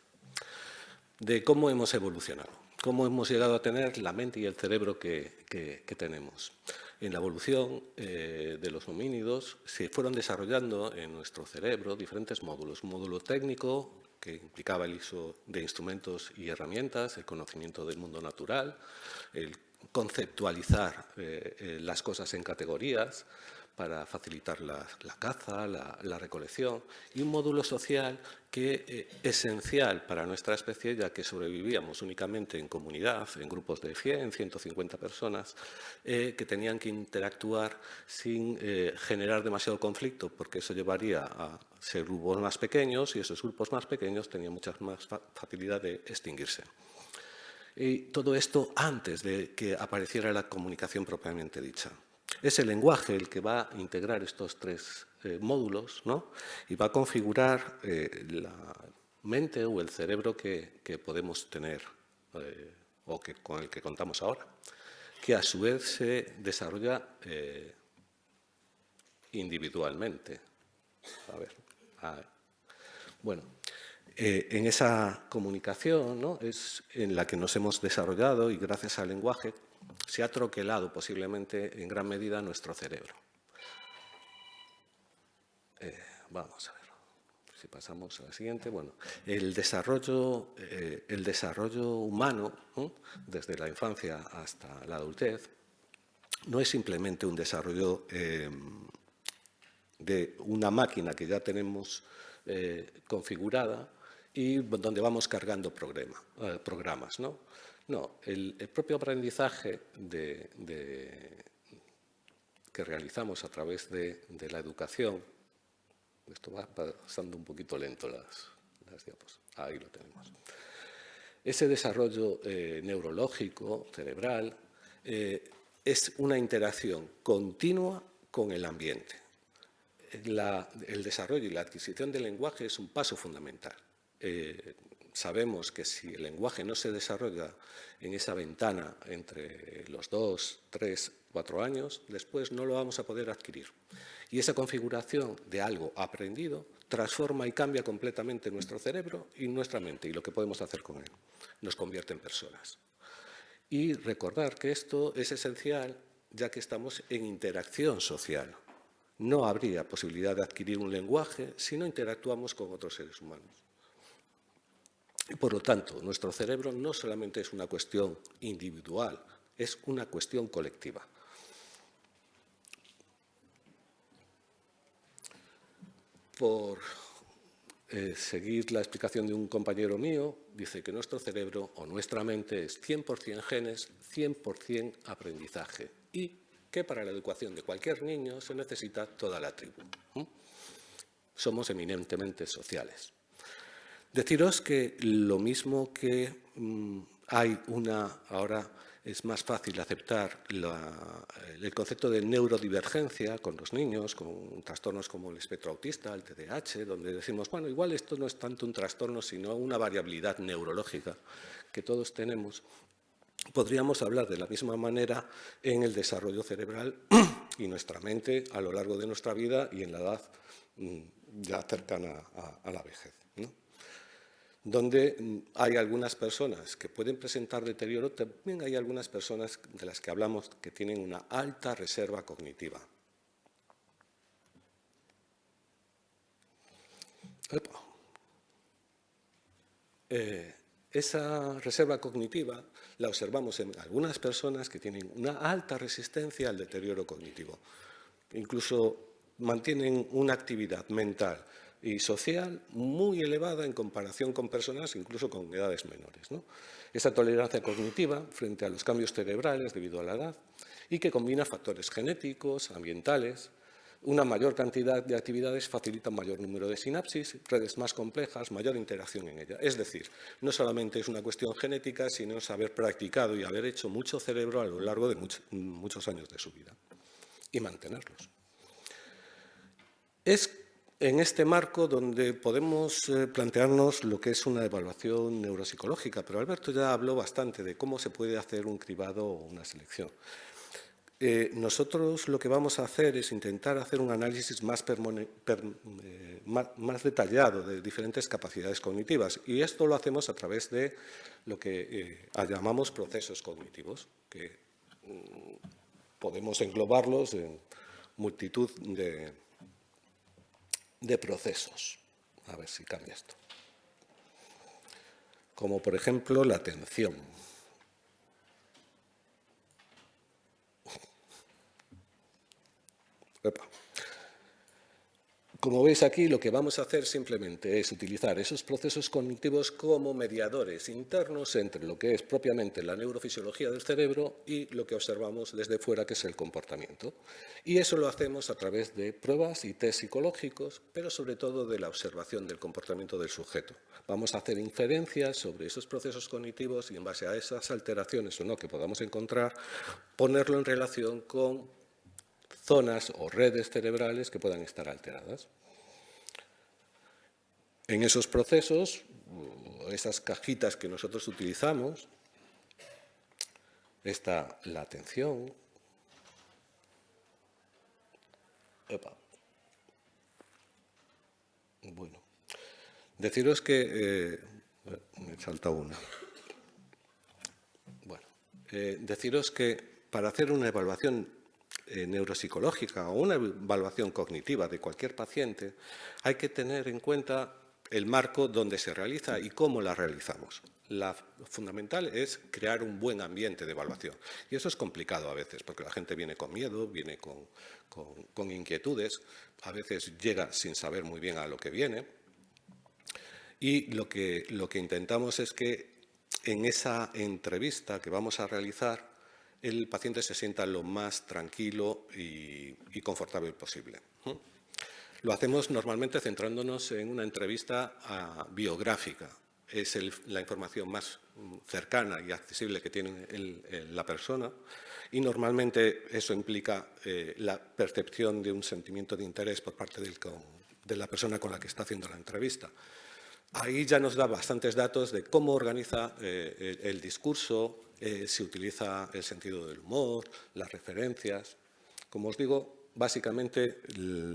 De cómo hemos evolucionado, cómo hemos llegado a tener la mente y el cerebro que tenemos. En la evolución de los homínidos se fueron desarrollando en nuestro cerebro diferentes módulos. Un módulo técnico que implicaba el uso de instrumentos y herramientas, el conocimiento del mundo natural, el conceptualizar las cosas en categorías para facilitar la caza, la recolección, y un módulo social que esencial para nuestra especie, ya que sobrevivíamos únicamente en comunidad, en grupos de 100, 150 personas, que tenían que interactuar sin generar demasiado conflicto, porque eso llevaría a ser grupos más pequeños y esos grupos más pequeños tenían mucha más facilidad de extinguirse. Y todo esto antes de que apareciera la comunicación propiamente dicha. Es el lenguaje el que va a integrar estos tres módulos, ¿no? Y va a configurar la mente o el cerebro que podemos tener o con el que contamos ahora, que a su vez se desarrolla individualmente. Bueno. En esa comunicación, ¿no?, es en la que nos hemos desarrollado y gracias al lenguaje se ha troquelado posiblemente en gran medida nuestro cerebro. Vamos a ver, si pasamos a la siguiente. Bueno, el desarrollo humano, ¿no?, desde la infancia hasta la adultez, no es simplemente un desarrollo de una máquina que ya tenemos configurada y donde vamos cargando programas, ¿no? No, el propio aprendizaje que realizamos a través de la educación, esto va pasando un poquito lento las diapos, ahí lo tenemos. Ese desarrollo neurológico, cerebral, es una interacción continua con el ambiente. El desarrollo y la adquisición del lenguaje es un paso fundamental. Sabemos que si el lenguaje no se desarrolla en esa ventana entre los 2, 3, 4 años, después no lo vamos a poder adquirir. Y esa configuración de algo aprendido transforma y cambia completamente nuestro cerebro y nuestra mente y lo que podemos hacer con él. Nos convierte en personas. Y recordar que esto es esencial ya que estamos en interacción social. No habría posibilidad de adquirir un lenguaje si no interactuamos con otros seres humanos. Y por lo tanto, nuestro cerebro no solamente es una cuestión individual, es una cuestión colectiva. Por seguir la explicación de un compañero mío, dice que nuestro cerebro o nuestra mente es 100% genes, 100% aprendizaje y que para la educación de cualquier niño se necesita toda la tribu. Somos eminentemente sociales. Deciros que lo mismo que ahora es más fácil aceptar el concepto de neurodivergencia con los niños, con trastornos como el espectro autista, el TDAH, donde decimos, bueno, igual esto no es tanto un trastorno, sino una variabilidad neurológica que todos tenemos. Podríamos hablar de la misma manera en el desarrollo cerebral y nuestra mente a lo largo de nuestra vida y en la edad ya cercana a la vejez, ¿no? Donde hay algunas personas que pueden presentar deterioro, también hay algunas personas de las que hablamos que tienen una alta reserva cognitiva. Esa reserva cognitiva la observamos en algunas personas que tienen una alta resistencia al deterioro cognitivo. Incluso mantienen una actividad mental y social muy elevada en comparación con personas incluso con edades menores, ¿no? Esa tolerancia cognitiva frente a los cambios cerebrales debido a la edad y que combina factores genéticos, ambientales. Una mayor cantidad de actividades facilita un mayor número de sinapsis, redes más complejas, mayor interacción en ella. Es decir, no solamente es una cuestión genética, sino es haber practicado y haber hecho mucho cerebro a lo largo de muchos años de su vida y mantenerlos. Es en este marco donde podemos plantearnos lo que es una evaluación neuropsicológica, pero Alberto ya habló bastante de cómo se puede hacer un cribado o una selección. Nosotros lo que vamos a hacer es intentar hacer un análisis más detallado de diferentes capacidades cognitivas y esto lo hacemos a través de lo que llamamos procesos cognitivos, que podemos englobarlos en multitud de procesos. A ver si cambia esto. Como por ejemplo la atención. Epa. Como veis aquí, lo que vamos a hacer simplemente es utilizar esos procesos cognitivos como mediadores internos entre lo que es propiamente la neurofisiología del cerebro y lo que observamos desde fuera, que es el comportamiento. Y eso lo hacemos a través de pruebas y test psicológicos, pero sobre todo de la observación del comportamiento del sujeto. Vamos a hacer inferencias sobre esos procesos cognitivos y en base a esas alteraciones o no que podamos encontrar, ponerlo en relación con zonas o redes cerebrales que puedan estar alteradas. En esos procesos, esas cajitas que nosotros utilizamos, está la atención. Epa. Bueno, deciros que... me salta una. Bueno, deciros que para hacer una evaluación neuropsicológica o una evaluación cognitiva de cualquier paciente, hay que tener en cuenta el marco donde se realiza y cómo la realizamos. La fundamental es crear un buen ambiente de evaluación. Y eso es complicado a veces, porque la gente viene con miedo, viene con inquietudes, a veces llega sin saber muy bien a lo que viene. Y lo que intentamos es que en esa entrevista que vamos a realizar, el paciente se sienta lo más tranquilo y confortable posible. Lo hacemos normalmente centrándonos en una entrevista biográfica. Es la información más cercana y accesible que tiene la persona, y normalmente eso implica la percepción de un sentimiento de interés por parte de la persona con la que está haciendo la entrevista. Ahí ya nos da bastantes datos de cómo organiza el discurso, si utiliza el sentido del humor, las referencias. Como os digo, básicamente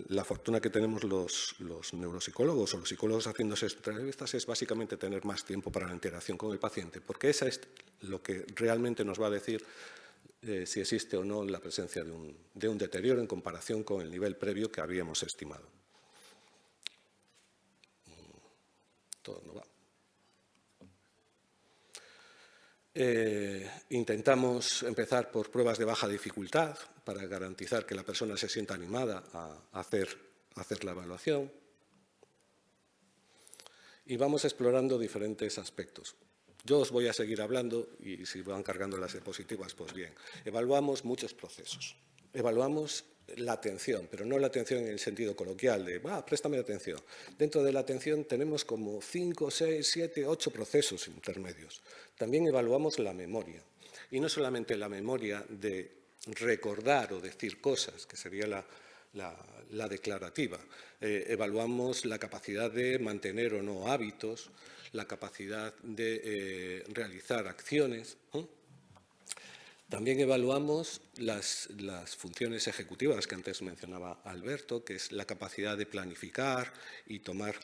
la fortuna que tenemos los neuropsicólogos o los psicólogos haciéndose entrevistas es básicamente tener más tiempo para la interacción con el paciente, porque esa es lo que realmente nos va a decir si existe o no la presencia de un deterioro en comparación con el nivel previo que habíamos estimado. Todo no va. Intentamos empezar por pruebas de baja dificultad para garantizar que la persona se sienta animada a hacer la evaluación. Y vamos explorando diferentes aspectos. Yo os voy a seguir hablando y si van cargando las diapositivas, pues bien. Evaluamos muchos procesos. Evaluamos la atención, pero no la atención en el sentido coloquial de préstame atención. Dentro de la atención tenemos como 5, 6, 7, 8 procesos intermedios. También evaluamos la memoria. Y no solamente la memoria de recordar o decir cosas, que sería la declarativa. Evaluamos la capacidad de mantener o no hábitos, la capacidad de realizar acciones. También evaluamos las funciones ejecutivas que antes mencionaba Alberto, que es la capacidad de planificar y tomar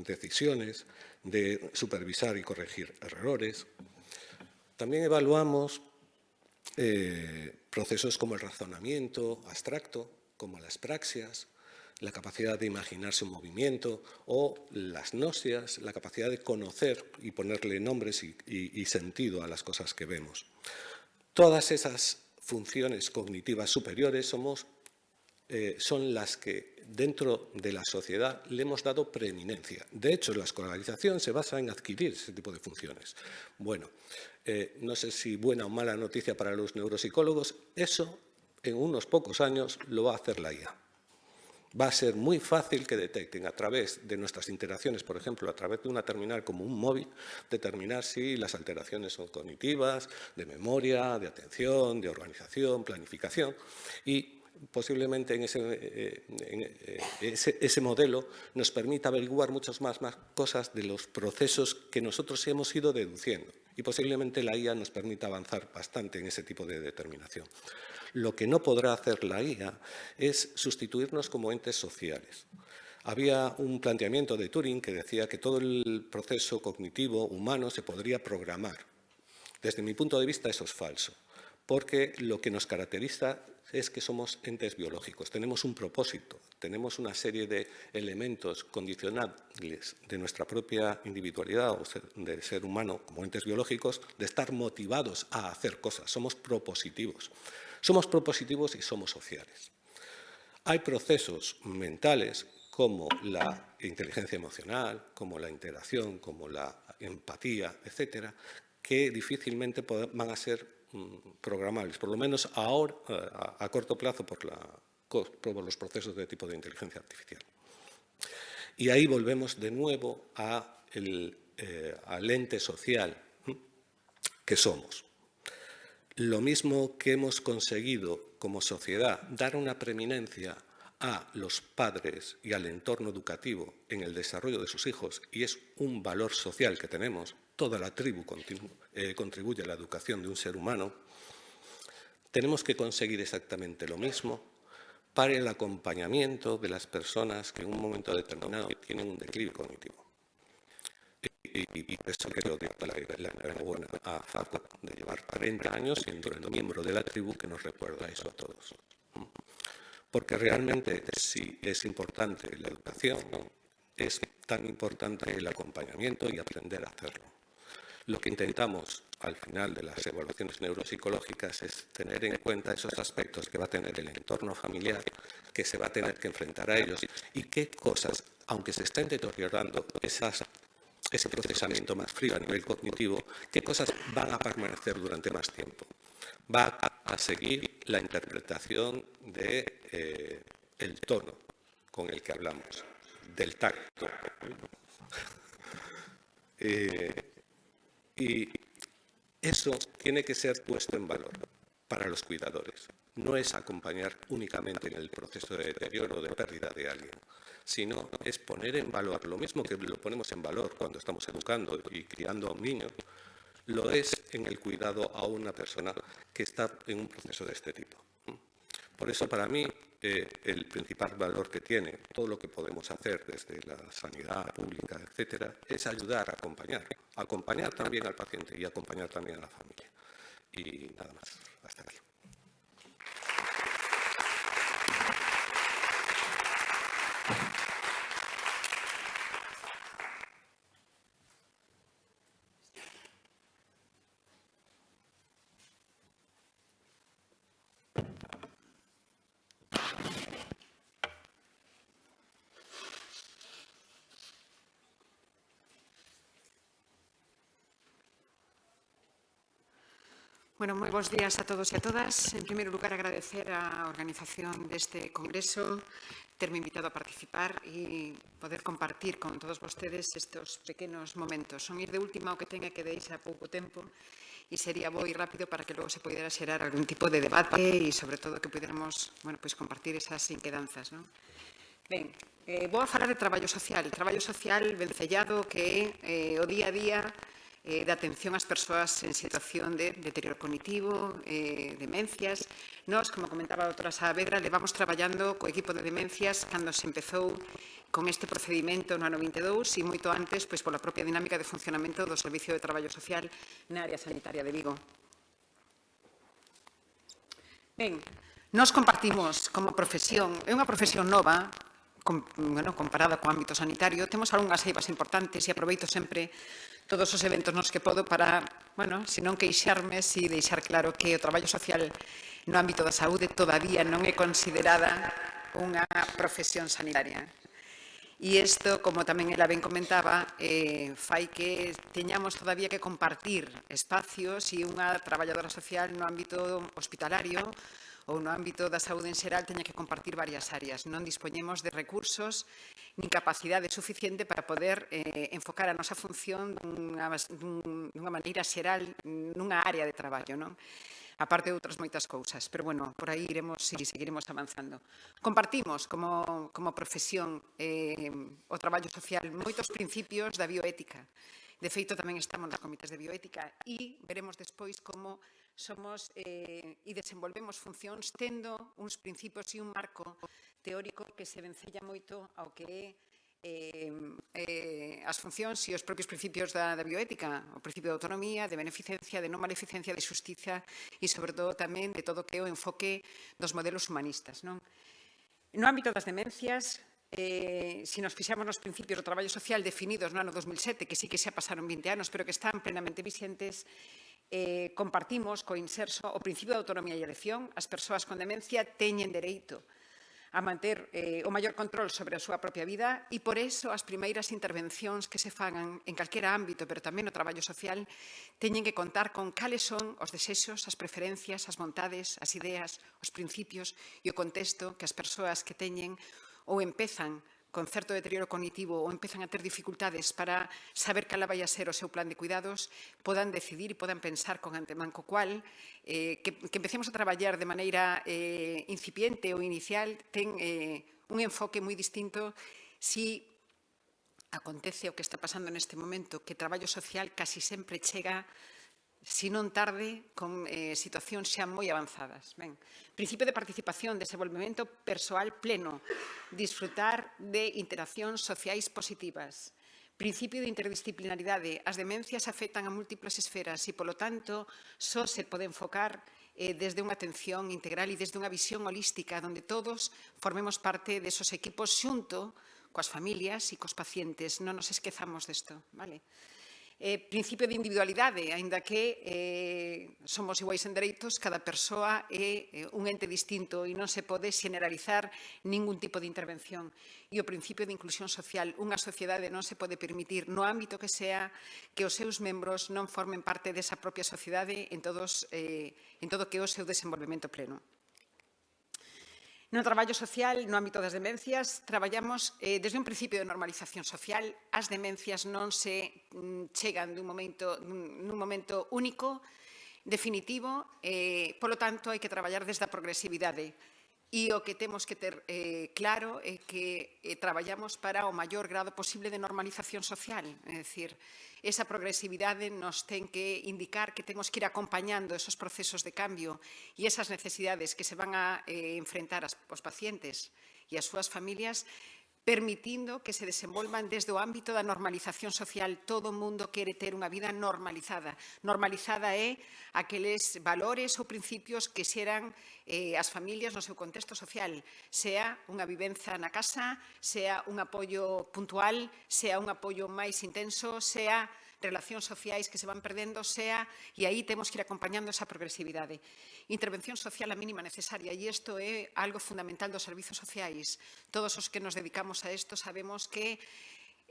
decisiones, de supervisar y corregir errores. También evaluamos procesos como el razonamiento abstracto, como las praxias, la capacidad de imaginarse un movimiento o las gnostias, la capacidad de conocer y ponerle nombres y sentido a las cosas que vemos. Todas esas funciones cognitivas superiores son las que dentro de la sociedad le hemos dado preeminencia. De hecho, la escolarización se basa en adquirir ese tipo de funciones. Bueno, no sé si buena o mala noticia para los neuropsicólogos, eso en unos pocos años lo va a hacer la IA. Va a ser muy fácil que detecten a través de nuestras interacciones, por ejemplo, a través de una terminal como un móvil, determinar si las alteraciones son cognitivas, de memoria, de atención, de organización, planificación, y posiblemente en ese modelo nos permita averiguar muchas más cosas de los procesos que nosotros hemos ido deduciendo, y posiblemente la IA nos permita avanzar bastante en ese tipo de determinación. Lo que no podrá hacer la IA es sustituirnos como entes sociales. Había un planteamiento de Turing que decía que todo el proceso cognitivo humano se podría programar. Desde mi punto de vista eso es falso, porque lo que nos caracteriza es que somos entes biológicos, tenemos un propósito, tenemos una serie de elementos condicionables de nuestra propia individualidad o de ser humano como entes biológicos, de estar motivados a hacer cosas, somos propositivos. Somos propositivos y somos sociales. Hay procesos mentales como la inteligencia emocional, como la interacción, como la empatía, etcétera, que difícilmente van a ser programables, por lo menos ahora a corto plazo por los procesos de tipo de inteligencia artificial. Y ahí volvemos de nuevo al ente social que somos. Lo mismo que hemos conseguido como sociedad dar una preeminencia a los padres y al entorno educativo en el desarrollo de sus hijos, y es un valor social que tenemos, toda la tribu contribuye a la educación de un ser humano, tenemos que conseguir exactamente lo mismo para el acompañamiento de las personas que en un momento determinado tienen un declive cognitivo. Y por eso quiero dar la enhorabuena a Facu de llevar 40 años siendo el miembro de la tribu que nos recuerda eso a todos. Porque realmente si es importante la educación, es tan importante el acompañamiento y aprender a hacerlo. Lo que intentamos al final de las evaluaciones neuropsicológicas es tener en cuenta esos aspectos que va a tener el entorno familiar, que se va a tener que enfrentar a ellos y qué cosas aunque se estén deteriorando ese procesamiento más frío a nivel cognitivo, qué cosas van a permanecer durante más tiempo. Va a seguir la interpretación del tono con el que hablamos, del tacto. Y eso tiene que ser puesto en valor para los cuidadores. No es acompañar únicamente en el proceso de deterioro o de pérdida de alguien, sino es poner en valor, lo mismo que lo ponemos en valor cuando estamos educando y criando a un niño, lo es en el cuidado a una persona que está en un proceso de este tipo. Por eso, para mí, el principal valor que tiene todo lo que podemos hacer desde la sanidad pública, etcétera, es ayudar a acompañar también al paciente y acompañar también a la familia. Y nada más, hasta aquí. Bueno, moi bons días a todos e a todas. En primeiro lugar, agradecer a organización deste congreso, terme invitado a participar e poder compartir con todos vostedes estes pequenos momentos. Son ir de última o que tenga que deixa pouco tempo e sería bo ir rápido para que logo se pudera xerar algún tipo de debate e, sobre todo, que puderamos compartir esas inquedanzas. Ben, vou a falar de traballo social. Traballo social vencellado que é o día a día de atención ás persoas en situación de deterioro cognitivo, demencias. Nós, como comentaba a doutora Saavedra, levamos traballando co equipo de demencias cando se empezou con este procedimento no ano 22 e moito antes pola propia dinámica de funcionamento do Servicio de Traballo Social na área sanitaria de Vigo. Ben, nós compartimos como profesión, é unha profesión nova, comparada co ámbito sanitario, temos algunhas eivas importantes e aproveito sempre todos os eventos nos que podo para, se non queixarme, si deixar claro que o traballo social no ámbito da saúde todavía non é considerada unha profesión sanitaria. E isto, como tamén ela ben comentaba, fai que teñamos todavía que compartir espacios e unha traballadora social no ámbito hospitalario ou no ámbito da saúde en xeral teña que compartir varias áreas. Non dispoñemos de recursos nin capacidade suficiente para poder enfocar a nosa función dunha maneira xeral nunha área de traballo, non? A parte de outras moitas cousas. Pero, por aí iremos e seguiremos avanzando. Compartimos como profesión o traballo social moitos principios da bioética. De feito, tamén estamos nos comités de bioética e veremos despois como somos e desenvolvemos funcións tendo uns principios e un marco teórico que se vencella moito ao que as funcións e os propios principios da bioética, o principio de autonomía, de beneficencia, de non maleficencia, de xustiza e, sobre todo, tamén de todo o que é o enfoque dos modelos humanistas. No ámbito das demencias, se nos fixamos nos principios do traballo social definidos no ano 2007, que sí que xa pasaron 20 anos, pero que están plenamente vigentes, compartimos co inserso o principio de autonomía e elección. As persoas con demencia teñen dereito a manter o maior control sobre a súa propia vida e, por iso, as primeiras intervencións que se fagan en calquera ámbito, pero tamén no traballo social, teñen que contar con cales son os desexos, as preferencias, as vontades, as ideas, os principios e o contexto que as persoas que teñen ou empezan con certo deterioro cognitivo ou empezan a ter dificultades para saber cal vai a ser o seu plan de cuidados, podan decidir e podan pensar con antemán, co cual que empecemos a traballar de maneira incipiente ou inicial ten un enfoque moi distinto si acontece o que está pasando neste momento, que traballo social casi sempre chega, si non tarde, con situacións xa moi avanzadas. Principio de participación, desenvolvemento persoal pleno, disfrutar de interaccións sociais positivas. Principio de interdisciplinaridade. As demencias afectan a múltiples esferas e, polo tanto, só se pode enfocar desde unha atención integral e desde unha visión holística, onde todos formemos parte desos equipos xunto coas familias e cos pacientes. Non nos esquezamos desto, vale? Principio de individualidade, aínda que somos iguais en dereitos, cada persoa é un ente distinto e non se pode xeneralizar ningún tipo de intervención. E o principio de inclusión social, unha sociedade non se pode permitir no ámbito que sea que os seus membros non formen parte desa propia sociedade en todo que é o seu desenvolvemento pleno. No traballo social, no ámbito das demencias, traballamos desde un principio de normalización social. As demencias non se chegan nun momento único, definitivo, polo tanto, hai que traballar desde a progresividade. E o que temos que ter claro é que traballamos para o maior grado posible de normalización social. É dicir, esa progresividade nos ten que indicar que temos que ir acompañando esos procesos de cambio e esas necesidades que se van a enfrentar os pacientes e as súas familias, permitindo que se desenvolvan desde o ámbito da normalización social. Todo o mundo quere ter unha vida normalizada. Normalizada é aqueles valores ou principios que xeran as familias no seu contexto social, sea unha vivenza na casa, sea un apoio puntual, sea un apoio máis intenso, sea relacións sociais que se van perdendo, sea, e aí temos que ir acompañando esa progresividade. Intervención social a mínima necesaria, e isto é algo fundamental dos servizos sociais. Todos os que nos dedicamos a isto sabemos que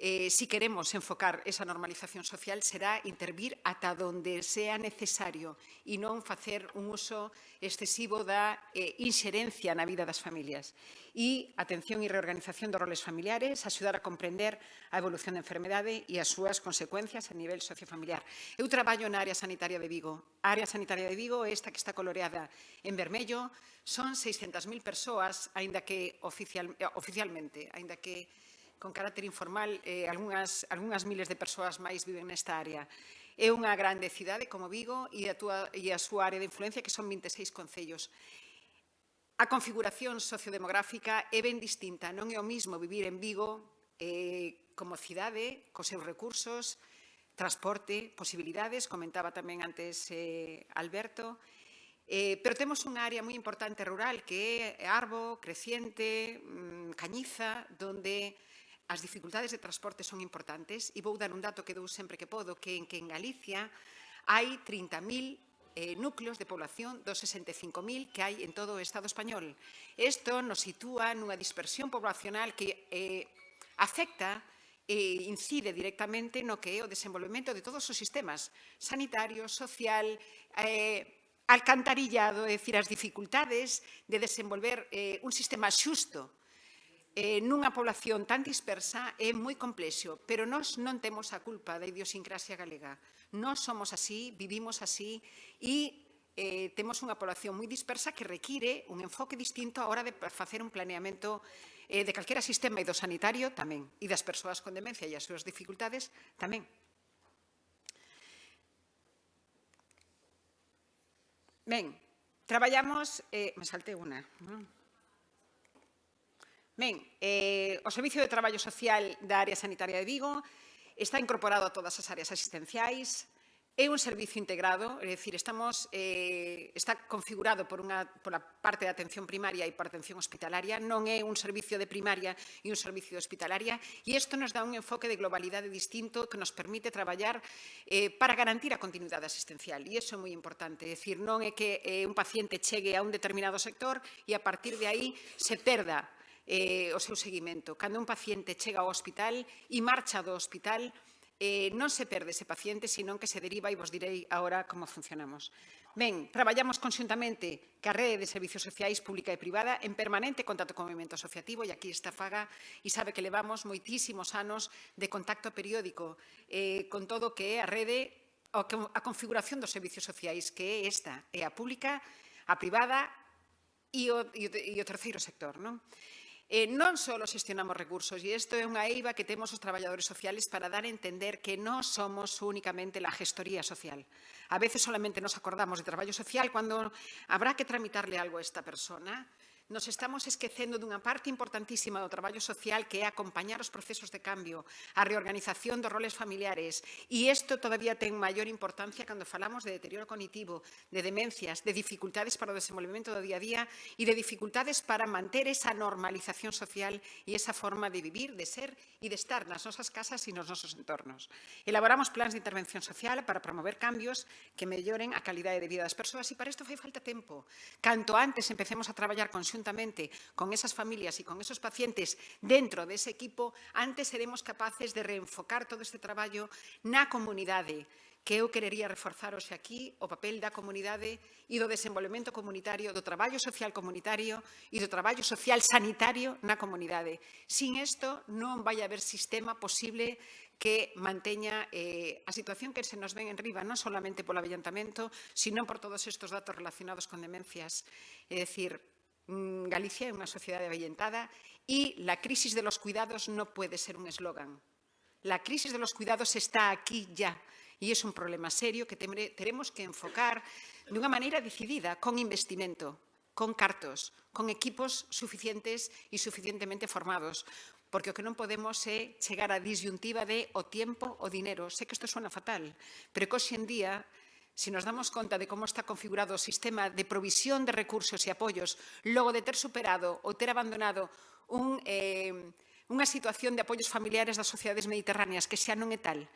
si queremos enfocar esa normalización social será intervir ata donde sea necesario e non facer un uso excesivo da inxerencia na vida das familias. E atención e reorganización dos roles familiares, axudar a comprender a evolución da enfermedade e as súas consecuencias a nivel sociofamiliar. Eu traballo na área sanitaria de Vigo. A área sanitaria de Vigo é esta que está coloreada en vermello. Son 600.000 persoas, aínda que oficialmente, aínda que con carácter informal, algunhas miles de persoas máis viven nesta área. É unha grande cidade como Vigo e a súa área de influencia, que son 26 concellos. A configuración sociodemográfica é ben distinta. Non é o mismo vivir en Vigo como cidade, cos seus recursos, transporte, posibilidades, comentaba tamén antes Alberto, pero temos unha área moi importante rural que é Arbo, Creciente, Cañiza, donde as dificultades de transporte son importantes, e vou dar un dato que dou sempre que podo, que en Galicia hai 30.000 núcleos de población dos 65.000 que hai en todo o Estado español. Isto nos sitúa nunha dispersión poblacional que afecta e incide directamente no que é o desenvolvemento de todos os sistemas sanitario, social, alcantarillado, é dicir, as dificultades de desenvolver un sistema xusto nunha población tan dispersa é moi complexo, pero nós non temos a culpa da idiosincrasia galega. Nós somos así, vivimos así e temos unha población moi dispersa que require un enfoque distinto a hora de facer un planeamento de calquera sistema e do sanitario tamén, e das persoas con demencia e as súas dificultades tamén. Ben, traballamos, me saltei unha, non? Ben, o Servicio de Traballo Social da área sanitaria de Vigo está incorporado a todas as áreas asistenciais, é un servicio integrado, é dicir, está configurado pola parte de atención primaria e por atención hospitalaria, non é un servicio de primaria e un servicio de hospitalaria, e isto nos dá un enfoque de globalidade distinto que nos permite traballar para garantir a continuidade asistencial, e iso é moi importante, é dicir, non é que un paciente chegue a un determinado sector e a partir de aí se perda o seu seguimento. Cando un paciente chega ao hospital e marcha do hospital, non se perde ese paciente, senón que se deriva, e vos direi agora como funcionamos. Ben, traballamos conxuntamente ca rede de servicios sociais pública e privada en permanente contacto co movimento asociativo, e aquí está Faga, e sabe que levamos moitísimos anos de contacto periódico con todo o que é a rede, a configuración dos servicios sociais, que é esta, é a pública, a privada e o terceiro sector, non? Non só xestionamos recursos, e isto é unha eiva que temos os traballadores sociales para dar a entender que non somos únicamente la gestoría social. A veces solamente nos acordamos de traballo social cando habrá que tramitarle algo a esta persona. nos estamos esquecendo dunha parte importantísima do traballo social que é acompañar os procesos de cambio, a reorganización dos roles familiares. E isto todavía ten maior importancia cando falamos de deterioro cognitivo, de demencias, de dificultades para o desenvolvemento do día a día e de dificultades para manter esa normalización social e esa forma de vivir, de ser e de estar nas nosas casas e nos nosos entornos. Elaboramos plans de intervención social para promover cambios que melloren a calidade de vida das persoas e para isto fai falta tempo. Canto antes empecemos a traballar conxuntamente con esas familias e con esos pacientes dentro dese equipo, antes seremos capaces de reenfocar todo este traballo na comunidade, que eu querería reforzar hoxe aquí o papel da comunidade e do desenvolvemento comunitario, do traballo social comunitario e do traballo social sanitario na comunidade. Sin isto non vai haber sistema posible que manteña a situación que se nos ven en riba, non solamente polo avellantamento, sino por todos estes datos relacionados con demencias. É dicir, Galicia é unha sociedade avellentada e la crisis de los cuidados no puede ser un eslogan. La crisis de los cuidados está aquí ya e é un problema serio que teremos que enfocar de unha maneira decidida, con investimento, con cartos, con equipos suficientes e suficientemente formados, porque o que non podemos é chegar á disyuntiva de o tiempo o dinero. Sé que isto suena fatal, pero que hoxe en día, si nos damos conta de como está configurado o sistema de provisión de recursos e apoios, logo de ter superado ou ter abandonado unha situación de apoios familiares das sociedades mediterráneas que xa non é tal,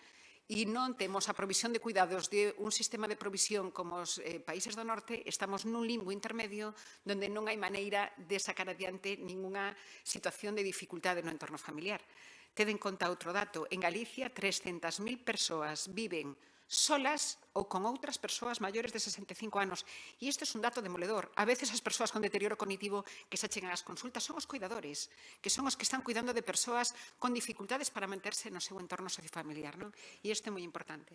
e non temos a provisión de cuidados de un sistema de provisión como os países do norte, estamos nun limbo intermedio onde non hai maneira de sacar adiante ningunha situación de dificultade no entorno familiar. Tede en conta outro dato. En Galicia, 300.000 persoas viven solas ou con outras persoas maiores de 65 anos. E isto é un dato demoledor. A veces as persoas con deterioro cognitivo que se achegan ás consultas son os cuidadores, que son os que están cuidando de persoas con dificultades para manterse no seu entorno sociofamiliar. E isto é moi importante.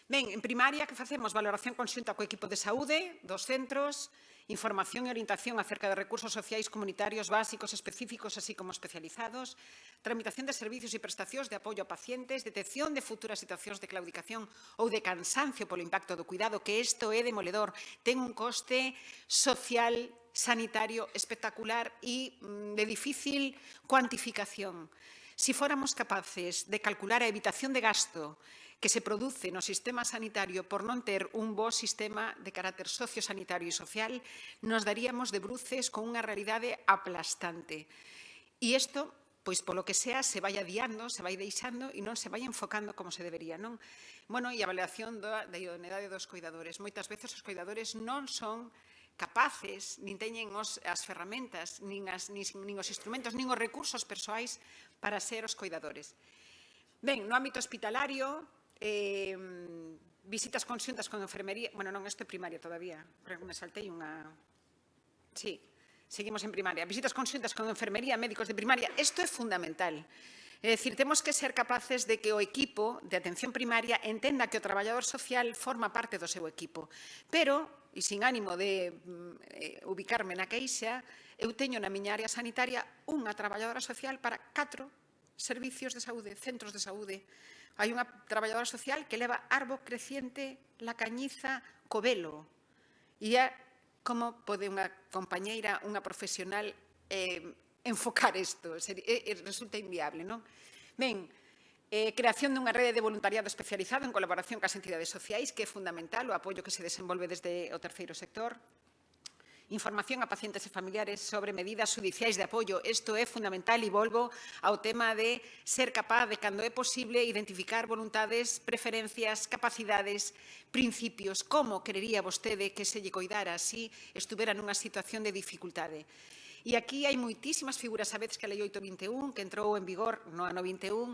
Ben, en primaria, que facemos? Valoración conxunta co equipo de saúde dos centros, información e orientación acerca de recursos sociais comunitarios básicos, específicos, así como especializados, tramitación de servicios e prestacións de apoio a pacientes, detección de futuras situacións de claudicación ou de cansancio polo impacto do cuidado, que isto é demoledor, ten un coste social, sanitario espectacular e de difícil cuantificación. Si fóramos capaces de calcular a evitación de gasto que se produce no sistema sanitario por non ter un bo sistema de carácter sociosanitario e social, nos daríamos de bruces con unha realidade aplastante. E isto, pois polo que sea, se vai adiando, se vai deixando e non se vai enfocando como se debería, non? Bueno, e a avaliación da idoneidade dos cuidadores. Moitas veces os cuidadores non son capaces, nin teñen as ferramentas, nin os instrumentos, nin os recursos persoais para ser os cuidadores. Ben, no ámbito hospitalario, visitas conxuntas con enfermería, bueno, non, isto é primaria todavía, creo que me saltei unha... Sí, seguimos en primaria. Visitas conxuntas con enfermería, médicos de primaria, isto é fundamental. É dicir, temos que ser capaces de que o equipo de atención primaria entenda que o traballador social forma parte do seu equipo. Pero, e sin ánimo de ubicarme na queixa, eu teño na miña área sanitaria unha traballadora social para 4 servicios de saúde, centros de saúde. Hai unha traballadora social que leva árbol creciente la Cañiza Covelo. E como pode unha compañeira, unha profesional, enfocar isto? Resulta inviable, non? Ben, creación dunha rede de voluntariado especializado en colaboración cas entidades sociais, que é fundamental o apoio que se desenvolve desde o terceiro sector. Información a pacientes e familiares sobre medidas judiciais de apoio. Isto é fundamental e volvo ao tema de ser capaz de, cando é posible, identificar voluntades, preferencias, capacidades, principios. Como querería vostede que se lle coidara se estuvera nunha situación de dificultade? E aquí hai moitísimas figuras, sabedes que a Lei 821, que entrou en vigor no ano 21,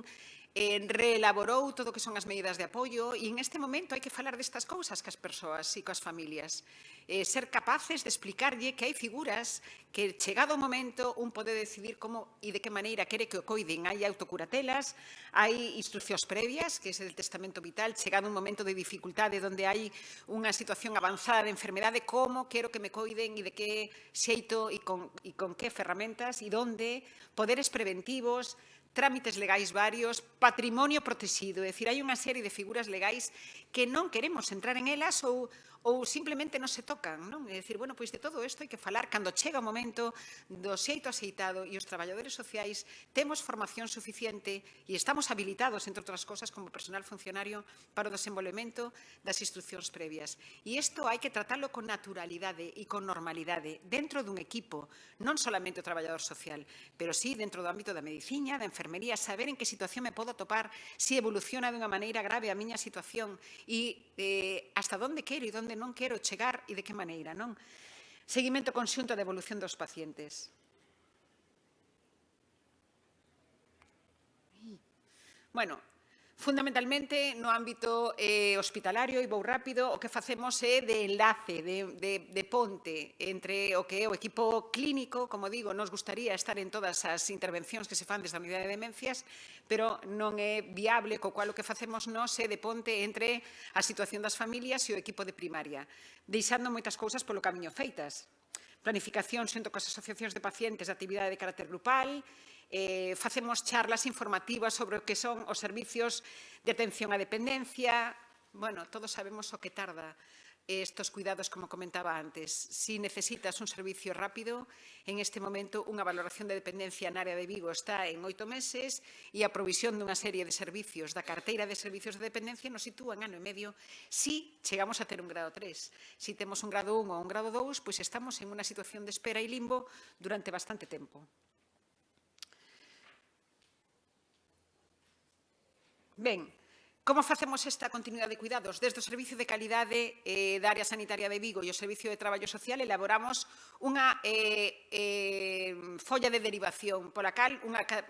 reelaborou todo o que son as medidas de apoio e en este momento hai que falar destas cousas cas persoas e cas familias. Ser capaces de explicarlle que hai figuras que, chegado o momento, un pode decidir como e de que maneira quere que o coiden. Hai autocuratelas, hai instruccións previas, que é o testamento vital, chegado un momento de dificultade onde hai unha situación avanzada de enfermedade, como quero que me coiden e de que xeito e con que ferramentas e onde, poderes preventivos, trámites legais varios, patrimonio protegido. É dicir, hai unha serie de figuras legais que non queremos entrar en elas ou simplemente non se toca tocan, non? É dicir, bueno, pois de todo isto hai que falar cando chega o momento do xeito aceitado e os traballadores sociais temos formación suficiente e estamos habilitados, entre outras cosas, como personal funcionario para o desenvolvemento das instruccións previas. E isto hai que tratarlo con naturalidade e con normalidade dentro dun equipo, non solamente o traballador social, pero sí dentro do ámbito da medicina, da enfermería, saber en que situación me podo topar, se evoluciona dunha maneira grave a miña situación e hasta onde quero e onde non quero chegar e de que maneira, non? Seguimento conxunto da evolución dos pacientes. Bueno, fundamentalmente no ámbito hospitalario, e vou rápido, o que facemos é de enlace, de ponte entre o que é o equipo clínico, como digo, nos gustaría estar en todas as intervencións que se fan desde a unidade de demencias, pero non é viable, co cual o que facemos nós é de ponte entre a situación das familias e o equipo de primaria, deixando moitas cousas polo camiño feitas. Planificación xunto coas asociacións de pacientes de actividade de carácter grupal, facemos charlas informativas sobre o que son os servicios de atención á dependencia. Bueno, todos sabemos o que tarda estes cuidados, como comentaba antes. Si necesitas un servicio rápido, en este momento unha valoración de dependencia na área de Vigo está en 8 meses e a provisión dunha serie de servicios da carteira de servicios de dependencia nos sitúa en ano e medio si chegamos a ter un grado 3. Si temos un grado 1 ou un grado 2, pois estamos en unha situación de espera e limbo durante bastante tempo. Ben, como facemos esta continuidade de cuidados? Desde o Servicio de Calidade da Área Sanitaria de Vigo e o Servicio de Traballo Social elaboramos unha folla de derivación pola cal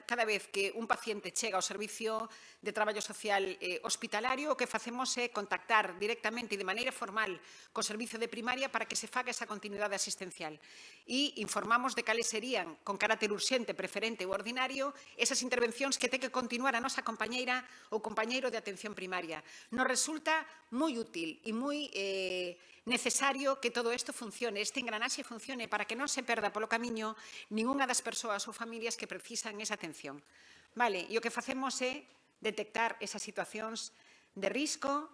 cada vez que un paciente chega ao Servicio de Traballo Social hospitalario, o que facemos é contactar directamente e de maneira formal co Servicio de Primaria para que se faga esa continuidade asistencial. E informamos de cales serían, con carácter urxente, preferente ou ordinario, esas intervencións que ten que continuar a nosa compañeira ou compañeiro de atención primaria. Nos resulta moi útil e moi necesario que todo isto funcione, este engranaxe funcione para que non se perda polo camiño ningunha das persoas ou familias que precisan esa atención. Vale, e o que facemos é detectar esas situacións de risco.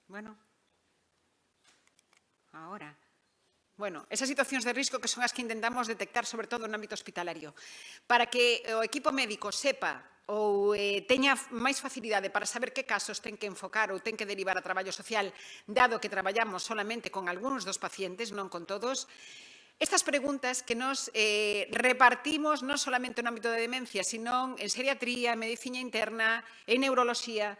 Bueno, ahora. Bueno, esas situacións de risco que son as que intentamos detectar, sobre todo no ámbito hospitalario, para que o equipo médico sepa ou teña máis facilidade para saber que casos ten que enfocar ou ten que derivar a traballo social, dado que traballamos solamente con algúns dos pacientes, non con todos. Estas preguntas que nos repartimos non solamente no ámbito de demencia, sino en seriatría, medicina interna, en neuroloxía,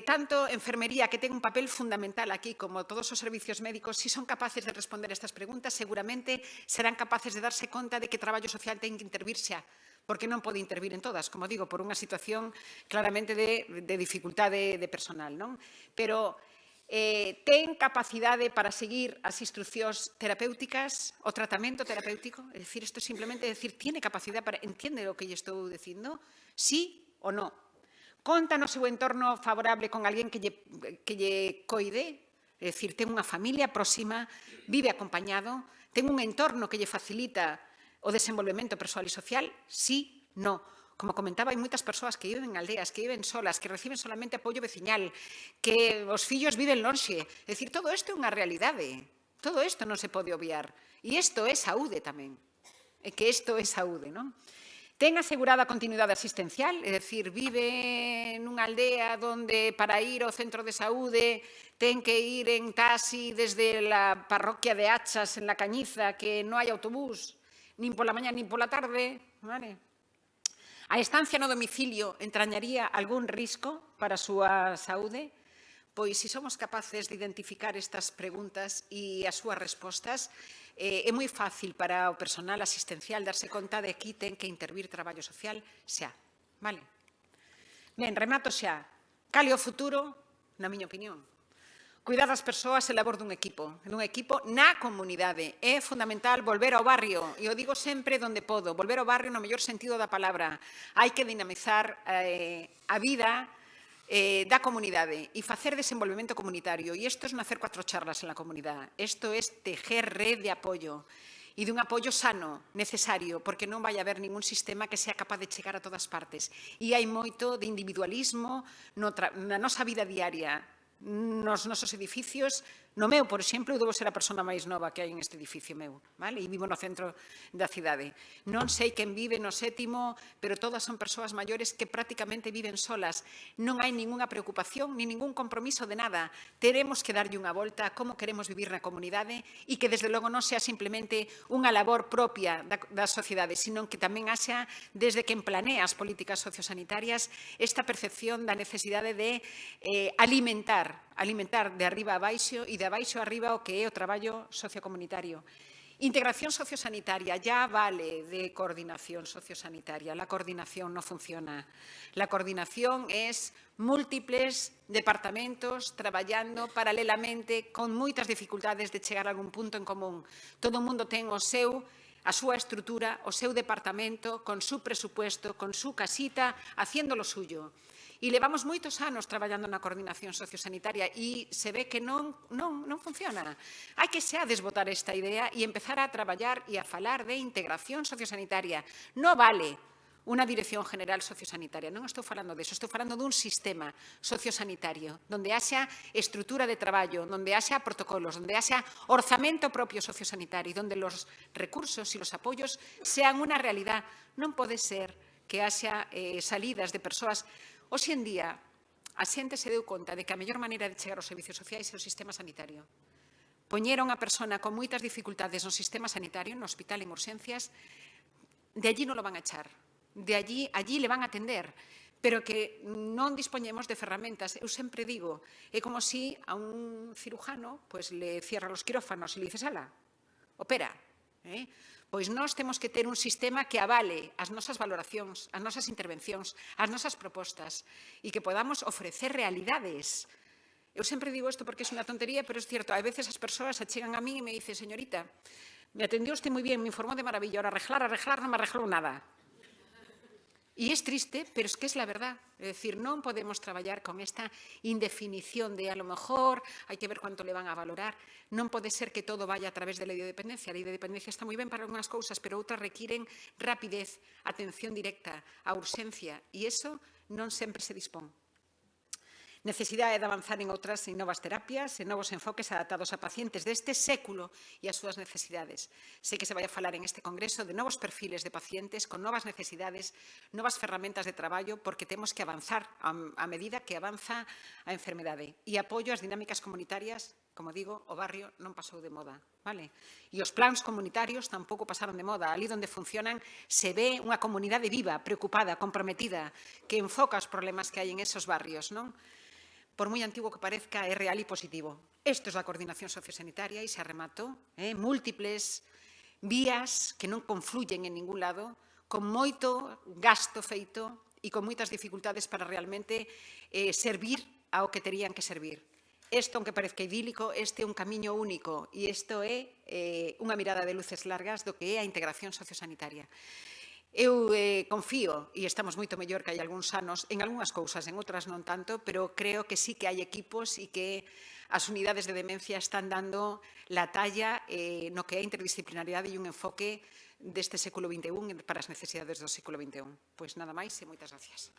tanto enfermería, que ten un papel fundamental aquí, como todos os servicios médicos, si son capaces de responder estas preguntas, seguramente serán capaces de darse conta de que traballo social ten que intervir xa, porque non pode intervir en todas, como digo, por unha situación claramente de dificultade de personal, non? Pero ten capacidade para seguir as instruccións terapéuticas, o tratamento terapéutico, é dicir, isto simplemente é dicir, tiene capacidade para entender o que lle estou dicindo, sí ou non. Conta no seu entorno favorable con alguén que lle coide, é dicir, ten unha familia próxima, vive acompañado, ten un entorno que lle facilita o desenvolvemento persoal e social, sí, non. Como comentaba, hai moitas persoas que viven en aldeas, que viven solas, que reciben solamente apoio veciñal, que os fillos viven lonxe. É dicir, todo isto é unha realidade. Todo isto non se pode obviar. E isto é saúde tamén. É que isto é saúde, non? Ten asegurada a continuidade asistencial, é dicir, vive nunha aldea onde para ir ao centro de saúde ten que ir en taxi desde a parroquia de Achas, en La Cañiza, que non hai autobús, nin pola mañá nin pola tarde, vale? A estancia no domicilio entrañaría algún risco para a súa saúde? Pois, se somos capaces de identificar estas preguntas e as súas respostas, é moi fácil para o personal asistencial darse conta de que ten que intervir traballo social xa. Vale? Ben, remato xa. Cal é o futuro? Na miña opinión. Cuidar das persoas é labor dun equipo na comunidade. É fundamental volver ao barrio, e o digo sempre onde podo, volver ao barrio no mellor sentido da palabra. Hai que dinamizar a vida da comunidade e facer desenvolvemento comunitario. E isto é non hacer 4 charlas en la comunidade. Isto é tejer red de apoio. e dun apoio sano, necesario, porque non vai haber ningún sistema que sea capaz de chegar a todas partes. E hai moito de individualismo na nosa vida diaria, nos nosos edificios. No meu, por exemplo, eu debo ser a persona máis nova que hai en este edificio meu, vale? E vivo no centro da cidade. Non sei quen vive no 7º, pero todas son persoas maiores que prácticamente viven solas. Non hai ninguna preocupación, ni ningún compromiso de nada. Teremos que darlle unha volta a como queremos vivir na comunidade e que, desde logo, non sea simplemente unha labor propia da sociedade, sino que tamén haxa, desde quen planea as políticas sociosanitarias, esta percepción da necesidade de alimentar de arriba a baixo e de abaixo a arriba o que é o traballo sociocomunitario. Integración sociosanitaria, ya vale de coordinación sociosanitaria. La coordinación no funciona. La coordinación es múltiples departamentos traballando paralelamente con moitas dificultades de chegar a algún punto en común. Todo o mundo ten a súa estrutura, o seu departamento, con su presupuesto, con su casita, haciendo lo suyo. E levamos moitos anos traballando na coordinación sociosanitaria e se ve que non funciona. Hai que xa desbotar esta idea e empezar a traballar e a falar de integración sociosanitaria. Non vale unha dirección general sociosanitaria. Non estou falando disso, estou falando dun sistema sociosanitario, onde haxa estrutura de traballo, onde haxa protocolos, onde haxa orzamento propio sociosanitario, onde os recursos e os apoios sean unha realidad. Non pode ser que haxa salidas de persoas. Hoxe en día, a xente se deu conta de que a mellor maneira de chegar aos servicios sociais é o sistema sanitario. Poñeron a persona con moitas dificultades no sistema sanitario, no hospital en urxencias, de allí non lo van a echar, de allí le van a atender, pero que non dispoñemos de ferramentas. Eu sempre digo, é como si a un cirujano le cierra os quirófanos e le dices, ala, opera. Pois nós temos que ter un sistema que avale as nosas valoracións, as nosas intervencións, as nosas propostas e que podamos ofrecer realidades. Eu sempre digo isto porque é unha tontería, pero é cierto. A veces as persoas achegan a mí e me dicen, señorita, me atendió usted moi bien, me informó de maravilla, ahora arreglar non me arreglou nada. E é triste, pero es que es la verdad. É dicir, non podemos traballar con esta indefinición de a lo mejor, hai que ver cuánto le van a valorar. Non pode ser que todo vaya a través da lei de dependencia. A lei de dependencia está moi ben para algunhas cousas, pero outras requiren rapidez, atención directa, a urxencia. E iso non sempre se dispón. Necesidade de avanzar en outras e novas terapias, en novos enfoques adaptados a pacientes deste século e as súas necesidades. Sei que se vai a falar en este congreso de novos perfiles de pacientes con novas necesidades, novas ferramentas de traballo, porque temos que avanzar a medida que avanza a enfermedade. E apoio ás dinámicas comunitarias, como digo, o barrio non pasou de moda. Vale? E os plans comunitarios tampouco pasaron de moda. Ali onde funcionan se ve unha comunidade viva, preocupada, comprometida, que enfoca os problemas que hai en esos barrios, non? Por moi antigo que parezca, é real e positivo. Isto é a coordinación sociosanitaria e se arremato. Múltiples vías que non confluyen en ningún lado, con moito gasto feito e con moitas dificultades para realmente servir ao que terían que servir. Isto, aunque parezca idílico, este é un camiño único e isto é unha mirada de luces largas do que é a integración sociosanitaria. Eu confío, e estamos moito mellor que hai algúns anos, en algunhas cousas, en outras non tanto, pero creo que sí que hai equipos e que as unidades de demencia están dando la talla no que é a interdisciplinariedade e un enfoque deste século XXI para as necesidades do século XXI. Pois nada máis e moitas gracias.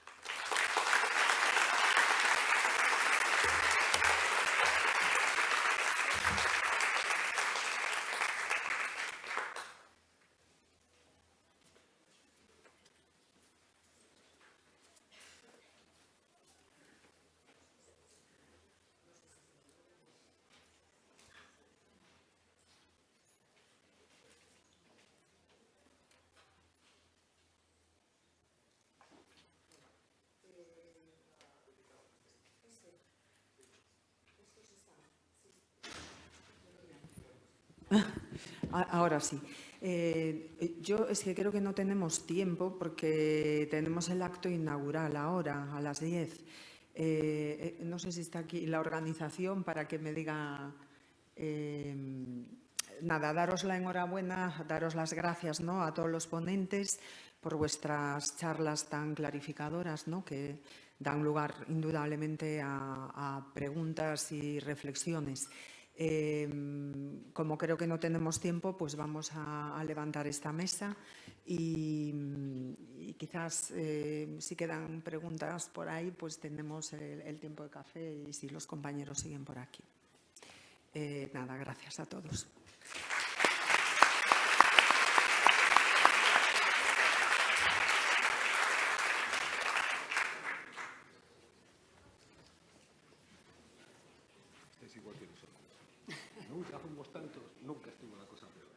Ahora sí. Yo es que creo que no tenemos tiempo porque tenemos el acto inaugural ahora, a las 10. No sé si está aquí la organización para que me diga... nada, daros la enhorabuena, daros las gracias, ¿no?, a todos los ponentes por vuestras charlas tan clarificadoras, ¿no?, que dan lugar indudablemente a preguntas y reflexiones. Como creo que no tenemos tiempo, pues vamos a levantar esta mesa y quizás si quedan preguntas por ahí, pues tenemos el tiempo de café y si los compañeros siguen por aquí. Nada, gracias a todos. Es igual que nosotros. Nunca fuimos tantos, nunca estuvo la cosa peor.